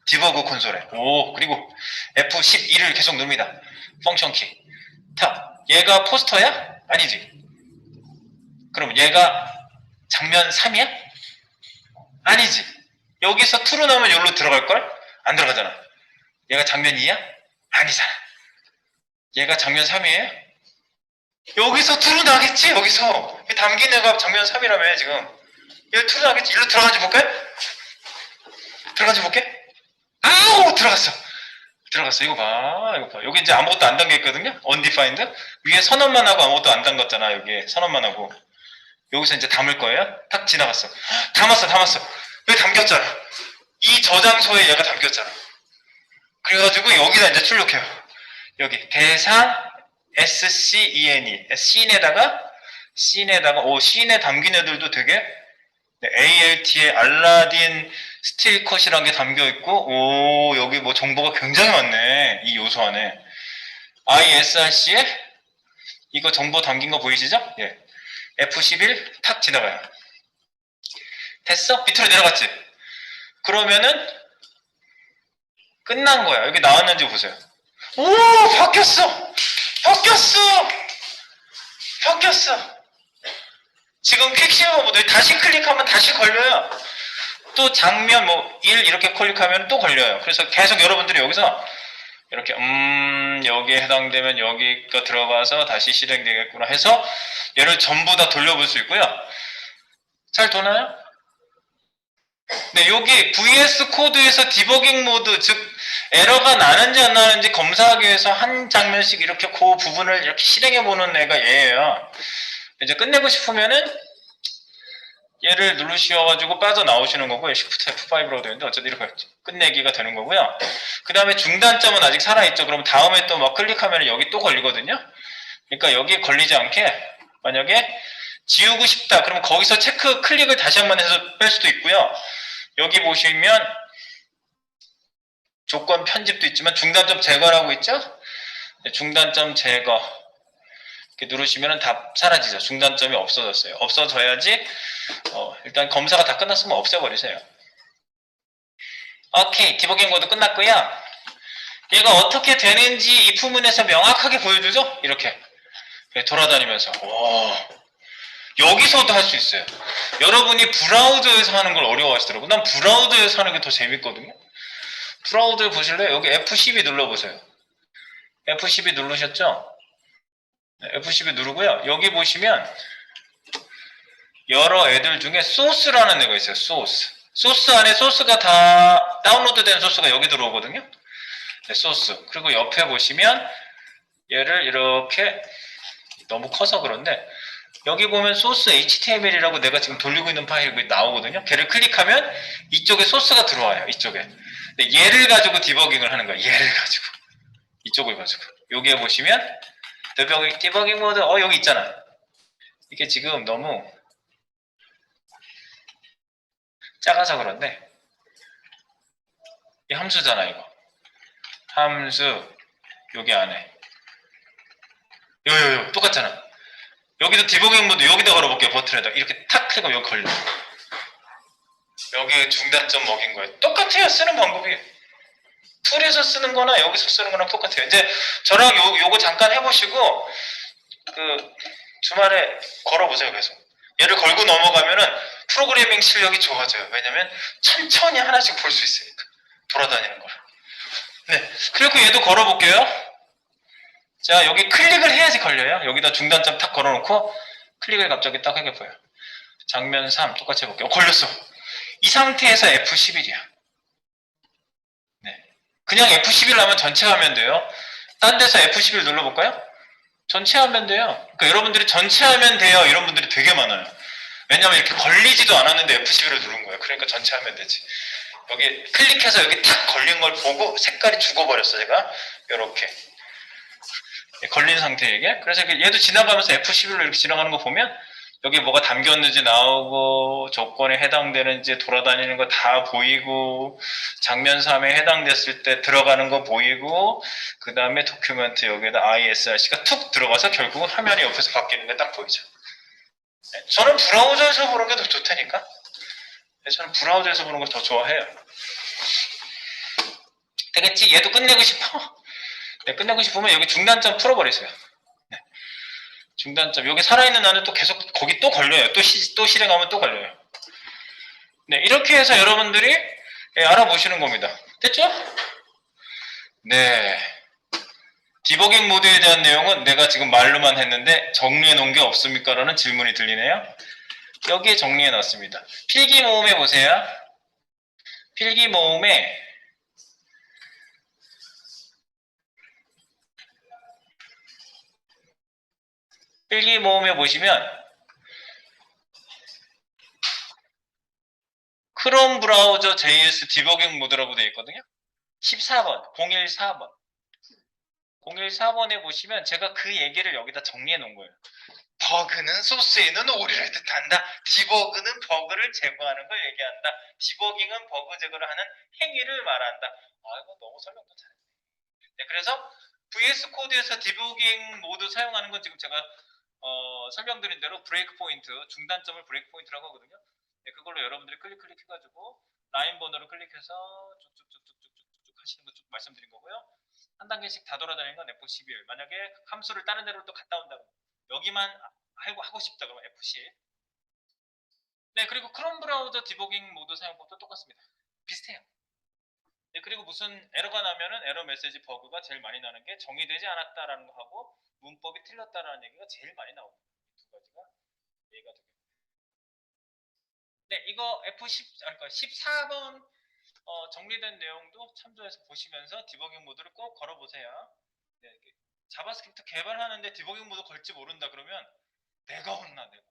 디버그 콘솔에. 그리고 F12를 계속 누릅니다. 펑션 키. 타. 얘가 포스터야? 아니지. 그럼 얘가 장면 3이야? 아니지. 여기서 true 나오면 여기로 들어갈걸? 안 들어가잖아. 얘가 장면 2야? 아니잖아. 얘가 장면 3이에요? 여기서 true 나겠지? 여기서 담긴 애가 장면 3이라며 지금. 여기 true 나겠지? 일로 들어가지 볼까요? 들어가지 볼게? 들어갔어. 이거 봐. 여기 이제 아무것도 안 담겨있거든요? undefined. 위에 선언만 하고 아무것도 안 담갔잖아. 여기 선언만 하고. 여기서 이제 담을 거예요. 탁 지나갔어. 담았어. 여기 담겼잖아. 이 저장소에 얘가 담겼잖아. 그래가지고 여기다 이제 출력해요. 여기 대상 SCENE. 씬에다가 담긴 애들도 되게 ALT에 알라딘 스틸컷이란 게 담겨있고 여기 뭐 정보가 굉장히 많네. 이 요소 안에 ISRC에 이거 정보 담긴 거 보이시죠? 예. F11 탁 지나가요. 됐어? 밑으로 내려갔지? 그러면은 끝난 거야. 여기 나왔는지 보세요. 바뀌었어. 지금 퀵실버 모드 다시 클릭하면 다시 걸려요. 또 장면 1 이렇게 클릭하면 또 걸려요. 그래서 계속 여러분들이 여기서 이렇게 여기에 해당되면 여기가 들어가서 다시 실행되겠구나 해서 얘를 전부 다 돌려볼 수 있고요. 잘 도나요? 네, 여기 VS 코드에서 디버깅 모드, 즉 에러가 나는지 안 나는지 검사하기 위해서 한 장면씩 이렇게 그 부분을 이렇게 실행해 보는 애가 얘예요. 이제 끝내고 싶으면은 얘를 누르셔가지고 빠져나오시는 거고요. Shift F5라고 되는데 어쨌든 이렇게 끝내기가 되는 거고요. 그 다음에 중단점은 아직 살아있죠. 그럼 다음에 또 막 클릭하면 여기 또 걸리거든요. 그러니까 여기에 걸리지 않게 만약에 지우고 싶다. 그러면 거기서 체크 클릭을 다시 한번 해서 뺄 수도 있고요. 여기 보시면 조건 편집도 있지만 중단점 제거라고 있죠? 중단점 제거 이렇게 누르시면 다 사라지죠. 중단점이 없어졌어요. 없어져야지 일단 검사가 다 끝났으면 없애버리세요. 오케이, 디버깅 모드 끝났고요. 얘가 어떻게 되는지 이 부분에서 명확하게 보여주죠? 이렇게 돌아다니면서 여기서도 할 수 있어요. 여러분이 브라우저에서 하는 걸 어려워하시더라고요. 난 브라우저에서 하는 게 더 재밌거든요. 브라우저 보실래요? 여기 F12 눌러보세요. F12 누르셨죠? F12 누르고요. 여기 보시면 여러 애들 중에 소스라는 애가 있어요. 소스 안에 소스가 다 다운로드된 소스가 여기 들어오거든요. 네, 소스. 그리고 옆에 보시면 얘를 이렇게 너무 커서 그런데 여기 보면 소스 HTML이라고 내가 지금 돌리고 있는 파일이 나오거든요. 걔를 클릭하면 이쪽에 소스가 들어와요. 이쪽에. 근데 얘를 가지고 디버깅을 하는 거예요. 얘를 가지고. 이쪽을 가지고. 여기에 보시면 디버깅 모드 여기 있잖아. 이게 지금 너무 작아서 그런데 이 함수잖아 이거. 함수 여기 안에 요요요 똑같잖아. 여기도 디버깅 모드 여기다 걸어볼게요. 버튼에다 이렇게 탁 클릭하면 여기 걸려. 여기 중단점 먹인 거예요. 똑같아요. 쓰는 방법이. 툴에서 쓰는 거나 여기서 쓰는 거랑 똑같아요. 이제 저랑 요거 잠깐 해보시고 그 주말에 걸어보세요. 계속. 얘를 걸고 넘어가면은 프로그래밍 실력이 좋아져요. 왜냐면 천천히 하나씩 볼 수 있으니까. 돌아다니는 걸. 네. 그리고 얘도 걸어볼게요. 자, 여기 클릭을 해야지 걸려요. 여기다 중단점 탁 걸어놓고 클릭을 갑자기 딱 해보여요. 장면 3 똑같이 해볼게요. 걸렸어. 이 상태에서 F11이야. 네. 그냥 F11 하면 전체 하면 돼요. 딴 데서 F11 눌러볼까요? 전체 하면 돼요. 그러니까 여러분들이 전체 하면 돼요. 이런 분들이 되게 많아요. 왜냐면 이렇게 걸리지도 않았는데 F11을 누른 거예요. 그러니까 전체 하면 되지. 여기 클릭해서 여기 탁 걸린 걸 보고 색깔이 죽어버렸어, 제가. 이렇게. 걸린 상태에게. 그래서 얘도 지나가면서 F11로 이렇게 지나가는 거 보면 여기 뭐가 담겼는지 나오고 조건에 해당되는지 돌아다니는 거 다 보이고 장면 3에 해당됐을 때 들어가는 거 보이고 그 다음에 도큐멘트 여기에다 ISRC가 툭 들어가서 결국은 화면이 옆에서 바뀌는 게 딱 보이죠. 저는 브라우저에서 보는 게 더 좋다니까. 저는 브라우저에서 보는 걸 더 좋아해요. 되겠지? 얘도 끝내고 싶어? 네, 끝내고 싶으면 여기 중단점 풀어버리세요. 네. 중단점. 여기 살아있는 안에 또 계속 거기 또 걸려요. 또 실행하면 또 걸려요. 네, 이렇게 해서 여러분들이 알아보시는 겁니다. 됐죠? 네. 디버깅 모드에 대한 내용은 내가 지금 말로만 했는데 정리해 놓은 게 없습니까? 라는 질문이 들리네요. 여기에 정리해 놨습니다. 필기 모음해 보세요. 필기 모음에 보시면 크롬 브라우저 JS 디버깅 모드라고 되어 있거든요. 14번, 014번. 014번에 보시면 제가 그 얘기를 여기다 정리해 놓은 거예요. 버그는 소스에 있는 오류를 뜻한다. 디버그는 버그를 제거하는 걸 얘기한다. 디버깅은 버그 제거를 하는 행위를 말한다. 이거 너무 설명도 잘했네. 네, 그래서 VS 코드에서 디버깅 모드 사용하는 건 지금 제가 설명드린 대로 브레이크 포인트, 중단점을 브레이크 포인트라고 하거든요. 네, 그걸로 여러분들이 클릭해가지고 라인 번호를 클릭해서 쭉쭉쭉쭉쭉쭉 하시는 거 쭉 말씀드린 거고요. 한 단계씩 다 돌아다니는 건 F11. 만약에 함수를 다른 데로 또 갔다 온다고 여기만 하고 싶다 그러면 F10. 네, 그리고 크롬 브라우저 디버깅 모드 사용법도 똑같습니다. 비슷해요. 네, 그리고 무슨 에러가 나면은 에러 메시지 버그가 제일 많이 나는 게 정의되지 않았다라는 거 하고 문법이 틀렸다라는 얘기가 제일 많이 나옵니다. 이 두 가지가 얘기가 되겠습니다. 네, 이거 F10, 그러니까 14번 정리된 내용도 참조해서 보시면서 디버깅 모드를 꼭 걸어보세요. 네, 자바스크립트 개발하는데 디버깅 모드 걸지 모른다 그러면 내가 혼나, 내가.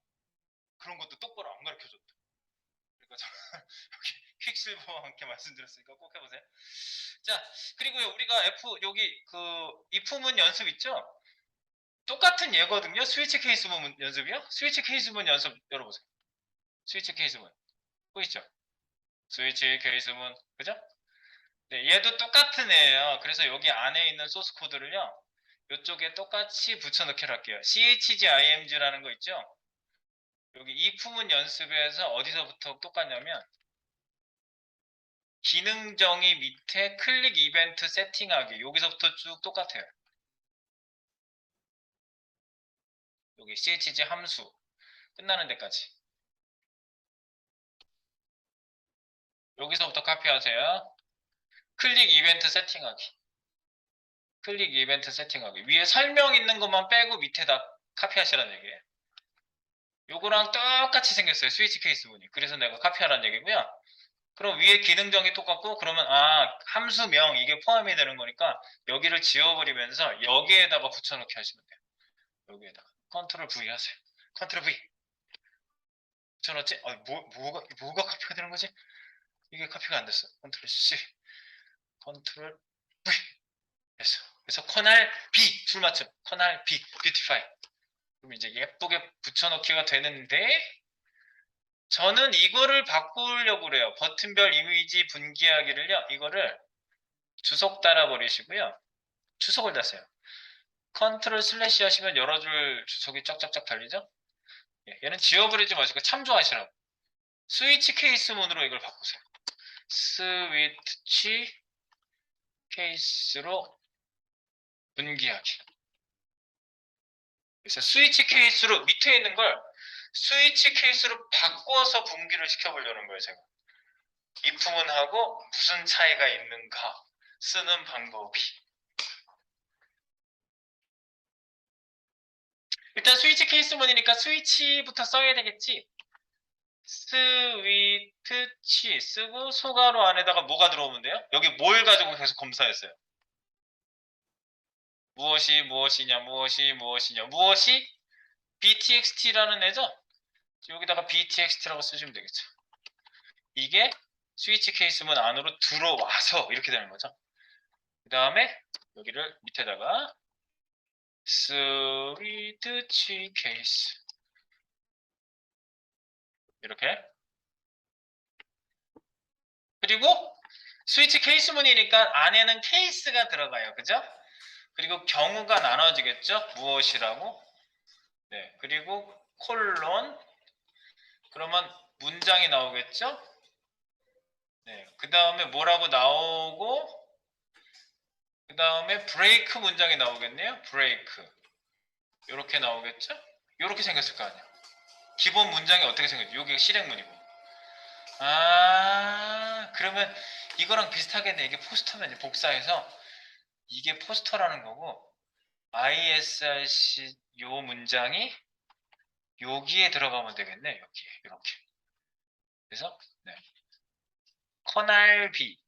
그런 것도 똑바로 안 가르쳐줬다. 그러니까 저 여기 퀵실버와 함께 말씀드렸으니까 꼭 해보세요. 자, 그리고요, 우리가 여기 if문 연습 있죠? 똑같은 예거든요. 스위치 케이스문 연습이요. 스위치 케이스문 연습 열어보세요. 스위치 케이스문 보이시죠? 스위치 케이스문, 그죠? 네, 얘도 똑같은 애예요. 그래서 여기 안에 있는 소스 코드를요, 이쪽에 똑같이 붙여넣기를 할게요. chgimg라는 거 있죠? 여기 if문 연습에서 어디서부터 똑같냐면 기능 정의 밑에 클릭 이벤트 세팅하기, 여기서부터 쭉 똑같아요. 여기 chg 함수 끝나는 데까지 여기서부터 카피하세요. 클릭 이벤트 세팅하기, 클릭 이벤트 세팅하기. 위에 설명 있는 것만 빼고 밑에다 카피하시라는 얘기예요. 요거랑 똑같이 생겼어요. 스위치 케이스 문이. 그래서 내가 카피하라는 얘기고요. 그럼 위에 기능 정의 똑같고, 그러면 함수명 이게 포함이 되는 거니까 여기를 지워버리면서 여기에다가 붙여넣기 하시면 돼요. 여기에다가 컨트롤 V 하세요. 컨트롤 V 붙여넣지? 뭐가 카피가 되는 거지? 이게 카피가 안 됐어. 컨트롤 C, 컨트롤 V 됐어. 그래서 커널 B 줄맞춤, 커널 B 뷰티파이. 그럼 이제 예쁘게 붙여넣기가 되는데, 저는 이거를 바꾸려고 그래요. 버튼별 이미지 분기하기를요. 이거를 주석 따라 버리시고요. 주석을 다세요. 컨트롤 슬래시 하시면 여러 줄 주석이 쫙쫙쫙 달리죠? 얘는 지워버리지 마시고 참조하시라고. 스위치 케이스문으로 이걸 바꾸세요. 스위치 케이스로 분기하기. 그래서 스위치 케이스로 밑에 있는 걸 스위치 케이스로 바꿔서 분기를 시켜보려는 거예요, 제가. if문하고 무슨 차이가 있는가 쓰는 방법이. 일단 스위치 케이스문이니까 스위치부터 써야 되겠지. 스위치 쓰고 소가로 안에다가 뭐가 들어오면 돼요? 여기 뭘 가지고 계속 검사했어요? 무엇이냐, 무엇이 btxt라는 애죠? 여기다가 btxt라고 쓰시면 되겠죠. 이게 스위치 케이스문 안으로 들어와서 이렇게 되는 거죠. 그 다음에 여기를 밑에다가 스위치 케이스 이렇게. 그리고 스위치 케이스문이니까 안에는 케이스가 들어가요. 그죠? 그리고 경우가 나눠지겠죠? 무엇이라고? 네. 그리고 콜론. 그러면 문장이 나오겠죠? 네. 그 다음에 뭐라고 나오고, 그 다음에 브레이크 문장이 나오겠네요. 브레이크. 이렇게 나오겠죠? 이렇게 생겼을 거 아니야. 기본 문장이 어떻게 생겼죠? 여기 실행문이고. 그러면 이거랑 비슷하겠네. 이게 포스터면 이제 복사해서 이게 포스터라는 거고, ISRC 요 문장이 여기에 들어가면 되겠네. 여기에 이렇게. 그래서 네. 커널 B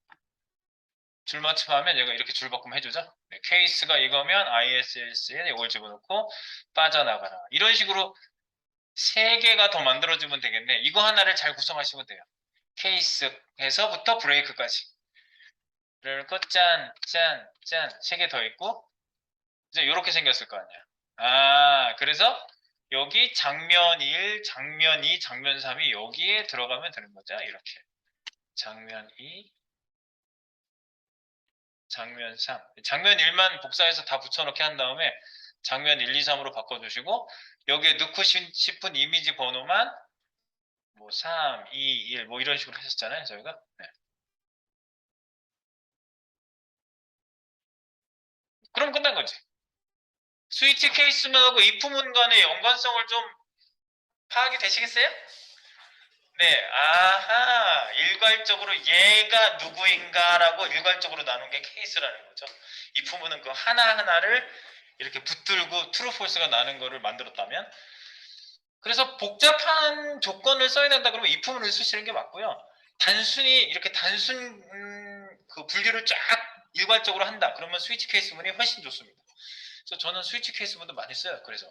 줄맞춤하면 얘가 이렇게 줄바꿈 해주죠. 네. 케이스가 이거면 ISRC에 이걸 집어넣고 빠져나가라. 이런 식으로 3개가 더 만들어지면 되겠네. 이거 하나를 잘 구성하시면 돼요. 케이스에서부터 브레이크까지. 그리고 짠, 3개 더 있고 이제 이렇게 생겼을 거 아니야. 그래서 여기 장면 1, 장면 2, 장면 3이 여기에 들어가면 되는 거죠. 이렇게. 장면 2, 장면 3. 장면 1만 복사해서 다 붙여넣기 한 다음에 장면 1, 2, 3으로 바꿔주시고 여기에 넣고 싶은 이미지 번호만 뭐 3, 2, 1 뭐 이런 식으로 했었잖아요. 저희가. 네. 그럼 끝난 거지. 스위치 케이스문하고 if문 간의 연관성을 좀 파악이 되시겠어요? 네, 일괄적으로 얘가 누구인가라고 일괄적으로 나눈 게 케이스라는 거죠. if문은 그 하나하나를 이렇게 붙들고 true, false가 나는 거를 만들었다면, 그래서 복잡한 조건을 써야 된다 그러면 if문을 쓰시는 게 맞고요. 단순히 이렇게 그 분류를 쫙 일괄적으로 한다. 그러면 스위치 케이스문이 훨씬 좋습니다. 그래서 저는 스위치 케이스문도 많이 써요. 그래서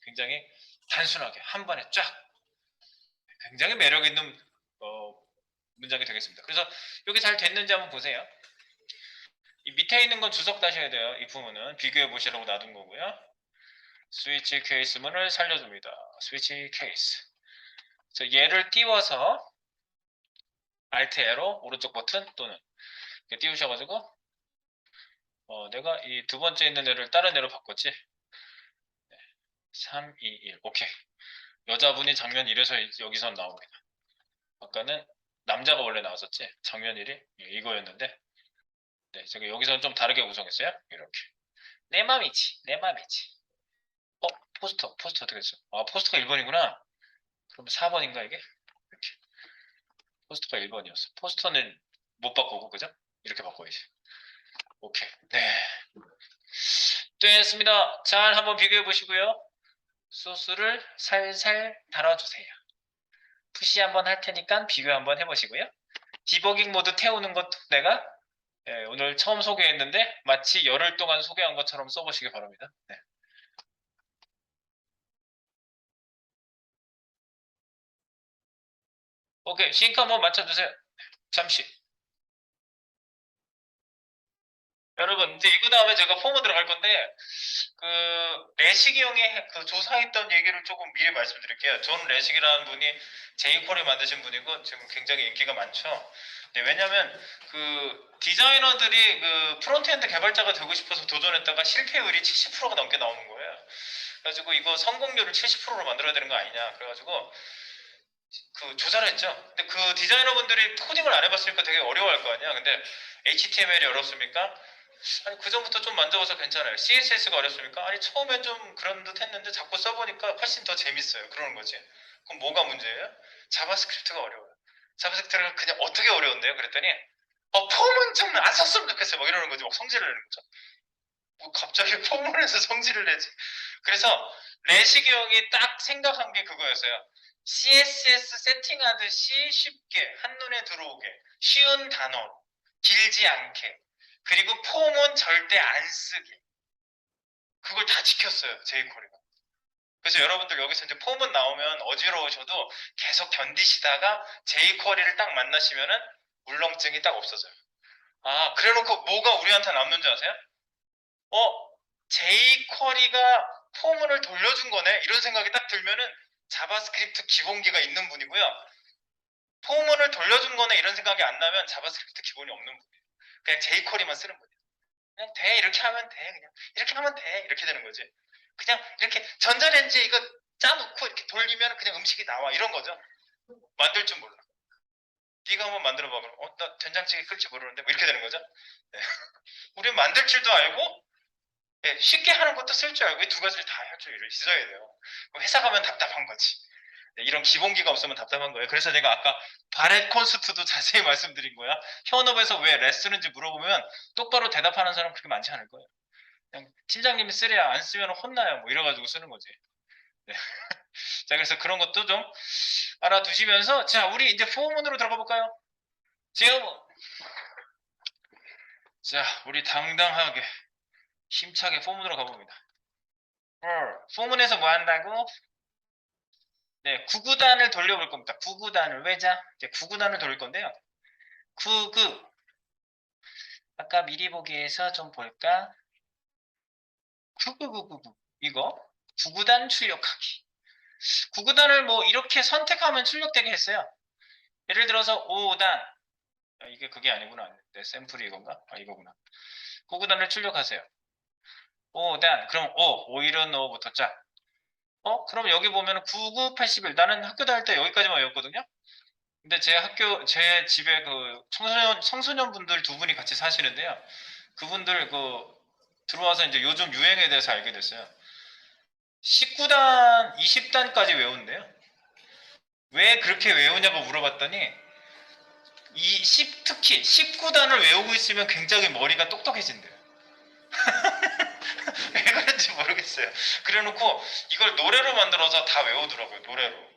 굉장히 단순하게 한 번에 쫙 굉장히 매력 있는 문장이 되겠습니다. 그래서 여기 잘 됐는지 한번 보세요. 이 밑에 있는 건 주석 다셔야 돼요. 이 부분은 비교해 보시라고 놔둔 거고요. 스위치 케이스문을 살려줍니다. 스위치 케이스. 그래서 얘를 띄워서 Alt A로 오른쪽 버튼 또는 이렇게 띄우셔가지고 내가 이 두 번째 있는 애를 다른 애로 바꿨지. 3, 2, 1 오케이. 여자분이 장면 1에서 여기서 나옵니다. 아까는 남자가 원래 나왔었지. 장면 1이 이거였는데 네, 제가 여기서는 좀 다르게 구성했어요. 이렇게. 내 맘이지. 내 맘이지. 포스터 어떻게 됐어? 아, 포스터가 1번이구나. 그럼 4번인가 이게? 이렇게. 포스터가 1번이었어. 포스터는 못 바꾸고, 그죠? 이렇게 바꿔야지. 오케이. 네. 됐습니다. 잘 한번 비교해 보시고요. 소스를 살살 달아주세요. 푸시 한번 할 테니까 비교 한번 해보시고요. 디버깅 모드 태우는 것도 내가 오늘 처음 소개했는데 마치 열흘 동안 소개한 것처럼 써보시기 바랍니다. 네. 오케이. 싱크 한번 맞춰주세요. 잠시. 여러분, 이제 이거 다음에 제가 폼으로 들어갈 건데, 레식이 형이 그 조사했던 얘기를 조금 미리 말씀드릴게요. 존 레식이라는 분이 제이콜을 만드신 분이고, 지금 굉장히 인기가 많죠. 네, 왜냐면, 디자이너들이 프론트엔드 개발자가 되고 싶어서 도전했다가 실패율이 70%가 넘게 나오는 거예요. 그래가지고 이거 성공률을 70%로 만들어야 되는 거 아니냐. 그래가지고, 조사를 했죠. 근데 디자이너분들이 코딩을 안 해봤으니까 되게 어려워할 거 아니야. 근데 HTML이 어렵습니까? 아니 그전부터 좀 만져봐서 괜찮아요. CSS가 어렵습니까? 아니 처음엔 좀 그런 듯 했는데 자꾸 써보니까 훨씬 더 재밌어요. 그러는 거지. 그럼 뭐가 문제예요? 자바스크립트가 어려워요. 자바스크립트가 그냥 어떻게 어려운데요? 그랬더니 폼은 좀 안 썼으면 좋겠어요. 막 이러는 거지. 막 성질을 내는 거죠. 뭐 갑자기 폼을 해서 성질을 내지. 그래서 레식이 형이 딱 생각한 게 그거였어요. CSS 세팅하듯이 쉽게 한눈에 들어오게 쉬운 단어 길지 않게 그리고 폼은 절대 안 쓰게 그걸 다 지켰어요. 제이코리가. 그래서 여러분들 여기서 이제 폼은 나오면 어지러우셔도 계속 견디시다가 제이코리를 딱 만나시면은 울렁증이 딱 없어져요. 아 그래놓고 뭐가 우리한테 남는 줄 아세요? 제이쿼리가 포문을 돌려준 거네 이런 생각이 딱 들면은 자바스크립트 기본기가 있는 분이고요. 포문을 돌려준 거네 이런 생각이 안 나면 자바스크립트 기본이 없는 분이에요. 그냥 제이쿼리만 쓰는 분이에요. 그냥 돼 이렇게 하면 돼 그냥 이렇게 하면 돼 이렇게 되는 거지. 그냥 이렇게 전자레인지에 이거 짜놓고 이렇게 돌리면 그냥 음식이 나와 이런 거죠. 만들 줄 몰라. 네가 한번 만들어봐 그럼 나 된장찌개 끓지 모르는데 뭐 이렇게 되는 거죠. 네. 우리는 만들 줄도 알고 네, 쉽게 하는 것도 쓸 줄 알고 이 두 가지를 다 할 줄 있어야 돼요. 회사 가면 답답한 거지. 네, 이런 기본기가 없으면 답답한 거예요. 그래서 제가 아까 바렛 콘스트도 자세히 말씀드린 거야. 현업에서 왜 레쓰는지 물어보면 똑바로 대답하는 사람 그렇게 많지 않을 거예요. 그냥 팀장님이 쓰래야 안 쓰면 혼나요. 뭐 이래가지고 쓰는 거지. 네. 자, 그래서 그런 것도 좀 알아두시면서 자, 우리 이제 포문으로 들어가 볼까요? 지금 자, 우리 당당하게 힘차게 포문으로 가봅니다. 포문에서 뭐 한다고? 네, 구구단을 돌려볼 겁니다. 구구단을 외자 이제 구구단을 돌릴 건데요. 구구 아까 미리 보기에서 좀 볼까? 구구구구구 이거 구구단 출력하기. 구구단을 뭐 이렇게 선택하면 출력되게 했어요. 예를 들어서 5단 이게 그게 아니구나. 네, 샘플이 이건가? 아 이거구나. 구구단을 출력하세요. 5단 그럼 5일은 5부터 짝. 그럼 여기 보면 9981 나는 학교 다닐 때 여기까지만 외웠거든요. 근데 제 집에 청소년 분들 두 분이 같이 사시는데요. 그분들 들어와서 이제 요즘 유행에 대해서 알게 됐어요. 19단, 20단까지 외운대요. 왜 그렇게 외우냐고 물어봤더니 특히 19단을 외우고 있으면 굉장히 머리가 똑똑해진대요. 왜 그런지 모르겠어요. 그래놓고 이걸 노래로 만들어서 다 외우더라고요. 노래로.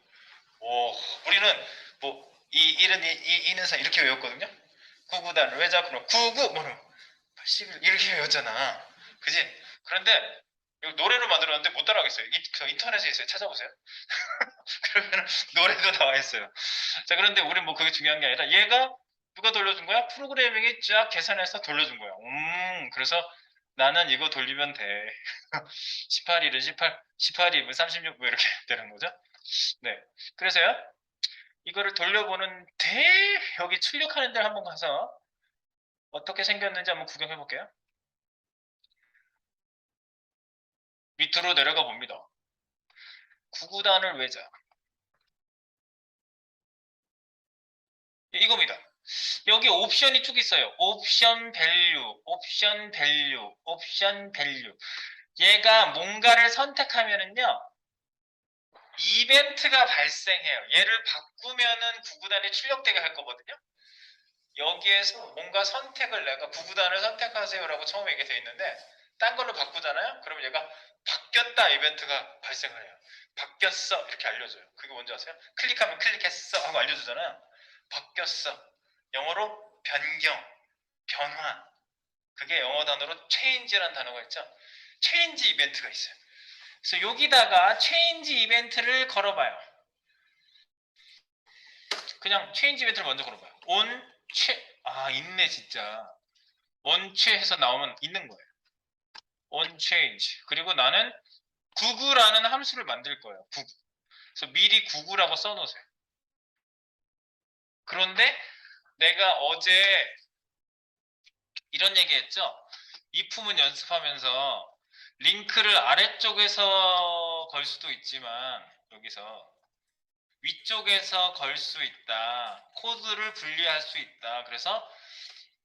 우리는 뭐 이는 사 이렇게 외웠거든요. 99단 왜 자꾸 99 뭐로 81 이렇게 외웠잖아. 그지? 그런데 이거 노래로 만들었는데 못 따라하겠어요. 그 인터넷에 있어요. 찾아보세요. 그러면 노래도 나와 있어요. 자, 그런데 우린 뭐 그게 중요한 게 아니라 얘가 누가 돌려준 거야? 프로그래밍이 쫙 계산해서 돌려준 거야. 그래서 나는 이거 돌리면 돼. 18일은 18, 18이면 36, 뭐 이렇게 되는 거죠. 네. 그래서요, 이거를 돌려보는 여기 출력하는 데를 한번 가서 어떻게 생겼는지 한번 구경해 볼게요. 밑으로 내려가 봅니다. 99단을 외자. 이겁니다. 여기 옵션이 쭉 있어요. 옵션 밸류, 옵션 밸류, 옵션 밸류. 얘가 뭔가를 선택하면은요, 이벤트가 발생해요. 얘를 바꾸면은 99단이 출력되게 할 거거든요. 여기에서 뭔가 선택을 내가 99단을 선택하세요라고 처음에 얘기 되어 있는데 딴 걸로 바꾸잖아요. 그럼 얘가 바뀌었다 이벤트가 발생을 해요. 바뀌었어 이렇게 알려줘요. 그게 뭔지 아세요? 클릭하면 클릭했어 하고 알려주잖아요. 바뀌었어. 영어로 변경, 변화. 그게 영어 단어로 change라는 단어가 있죠. change 이벤트가 있어요. 그래서 여기다가 change 이벤트를 걸어봐요. 그냥 change 이벤트를 먼저 걸어봐요. 있네 진짜. on체해서 나오면 있는 거예요. onChange. 그리고 나는 구구라는 함수를 만들 거예요. 구구. 그래서 미리 구구라고 써놓으세요. 그런데 내가 어제 이런 얘기 했죠? 이 품은 연습하면서 링크를 아래쪽에서 걸 수도 있지만 여기서 위쪽에서 걸 수 있다. 코드를 분리할 수 있다. 그래서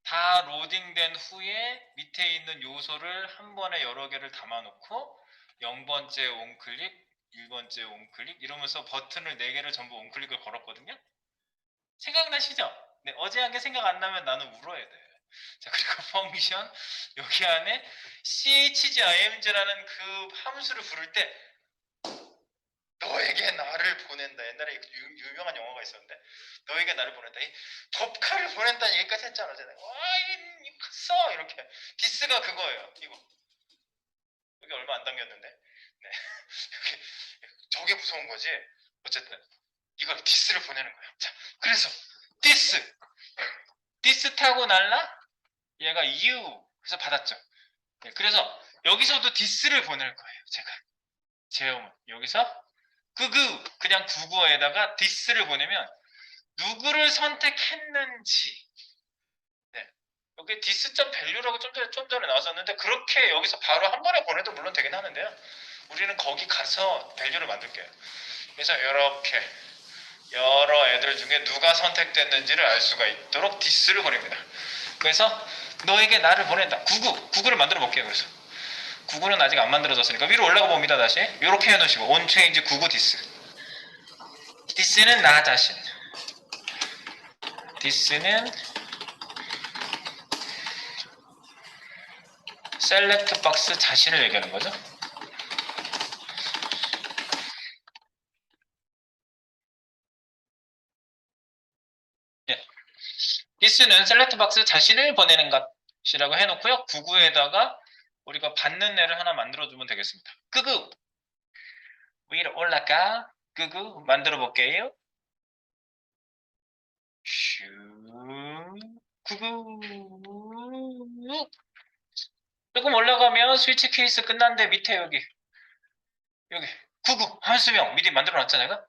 다 로딩된 후에 밑에 있는 요소를 한 번에 여러 개를 담아놓고 0번째 온클릭, 1번째 온클릭 이러면서 버튼을 4개를 전부 온클릭을 걸었거든요. 생각나시죠? 네, 어제 한 게 생각 안 나면 나는 울어야 돼. 자, 그리고 펑션 여기 안에 chgimg라는 그 함수를 부를 때 너에게 나를 보낸다. 옛날에 유명한 영화가 있었는데 너에게 나를 보낸다. 이 법카를 보낸다는 얘기까지 했잖아. 제가 이거 써 이렇게 디스가 그거예요. 이거 여기 얼마 안 당겼는데 네. 저게 무서운 거지. 어쨌든 이걸 디스를 보내는 거예요. 자, 그래서 디스 타고 날라 얘가 you 해서 받았죠. 네, 그래서 여기서도 디스를 보낼 거예요. 제가 제어문 여기서 그냥 국어에다가 디스를 보내면 누구를 선택했는지 네. 여기 디스.value라고 좀 전에 나왔었는데 그렇게 여기서 바로 한 번에 보내도 물론 되긴 하는데요. 우리는 거기 가서 밸류를 만들게요. 그래서 이렇게 여러 애들 중에 누가 선택됐는지를 알 수가 있도록 디스를 보냅니다. 그래서 너에게 나를 보낸다. 구구를 만들어 볼게요. 그래서 구구는 아직 안 만들어졌으니까 위로 올라가 봅니다. 다시 이렇게 해놓으시고 온체인지 구구 디스. 디스는 나 자신. 디스는 셀렉트 박스 자신을 얘기하는 거죠. 예. 디스는 셀렉트 박스 자신을 보내는 것이라고 해놓고요. 구구에다가 우리가 받는 애를 하나 만들어주면 되겠습니다. 끄구 위로 올라가 끄구 만들어 볼게요. 슈 구구 조금 올라가면 스위치 케이스 끝났는데 밑에 여기 구구 함수명 미리 만들어 놨잖아요.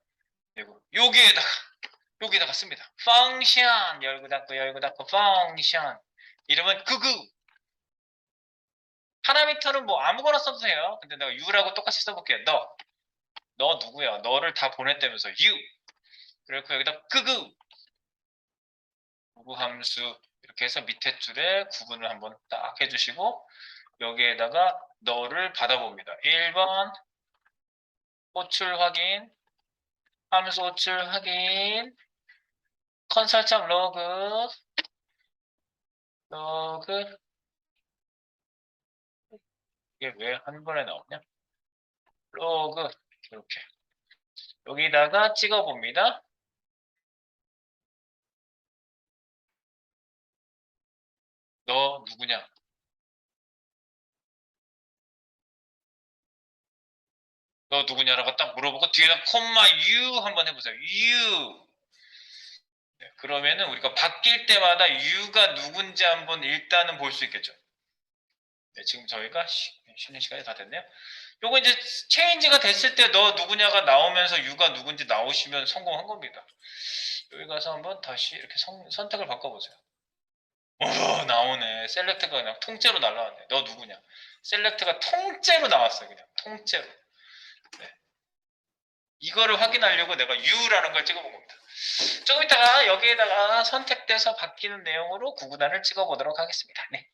여기에다가 씁니다. 펑션 열고 닫고 펑션 이름은 구구 파라미터는 뭐 아무거나 써도 돼요. 근데 내가 you라고 똑같이 써볼게요. 너 누구야? 너를 다 보냈다면서 you 그리고 여기다 구구 함수 이렇게 해서 밑에 줄에 구분을 한번 딱 해주시고 여기에다가 너를 받아봅니다. 1번 호출 확인 함수 호출 확인 컨설팅 로그 이게 왜 한 번에 나오냐? 로그 이렇게 여기다가 찍어봅니다. 너 누구냐? 너 누구냐라고 딱 물어보고 뒤에다 콤마 you 한번 해보세요. you. 네, 그러면은 우리가 바뀔 때마다 you가 누군지 한번 일단은 볼 수 있겠죠. 네, 지금 저희가 쉬는 시간이 다 됐네요. 요거 이제 체인지가 됐을 때 너 누구냐가 나오면서 you가 누군지 나오시면 성공한 겁니다. 여기 가서 한번 다시 이렇게 선택을 바꿔보세요. 오, 나오네. 셀렉트가 그냥 통째로 날라왔네. 너 누구냐? 셀렉트가 통째로 나왔어요. 그냥 통째로. 네. 이거를 확인하려고 내가 U라는 걸 찍어본 겁니다. 조금 이따가 여기에다가 선택돼서 바뀌는 내용으로 구구단을 찍어보도록 하겠습니다. 네.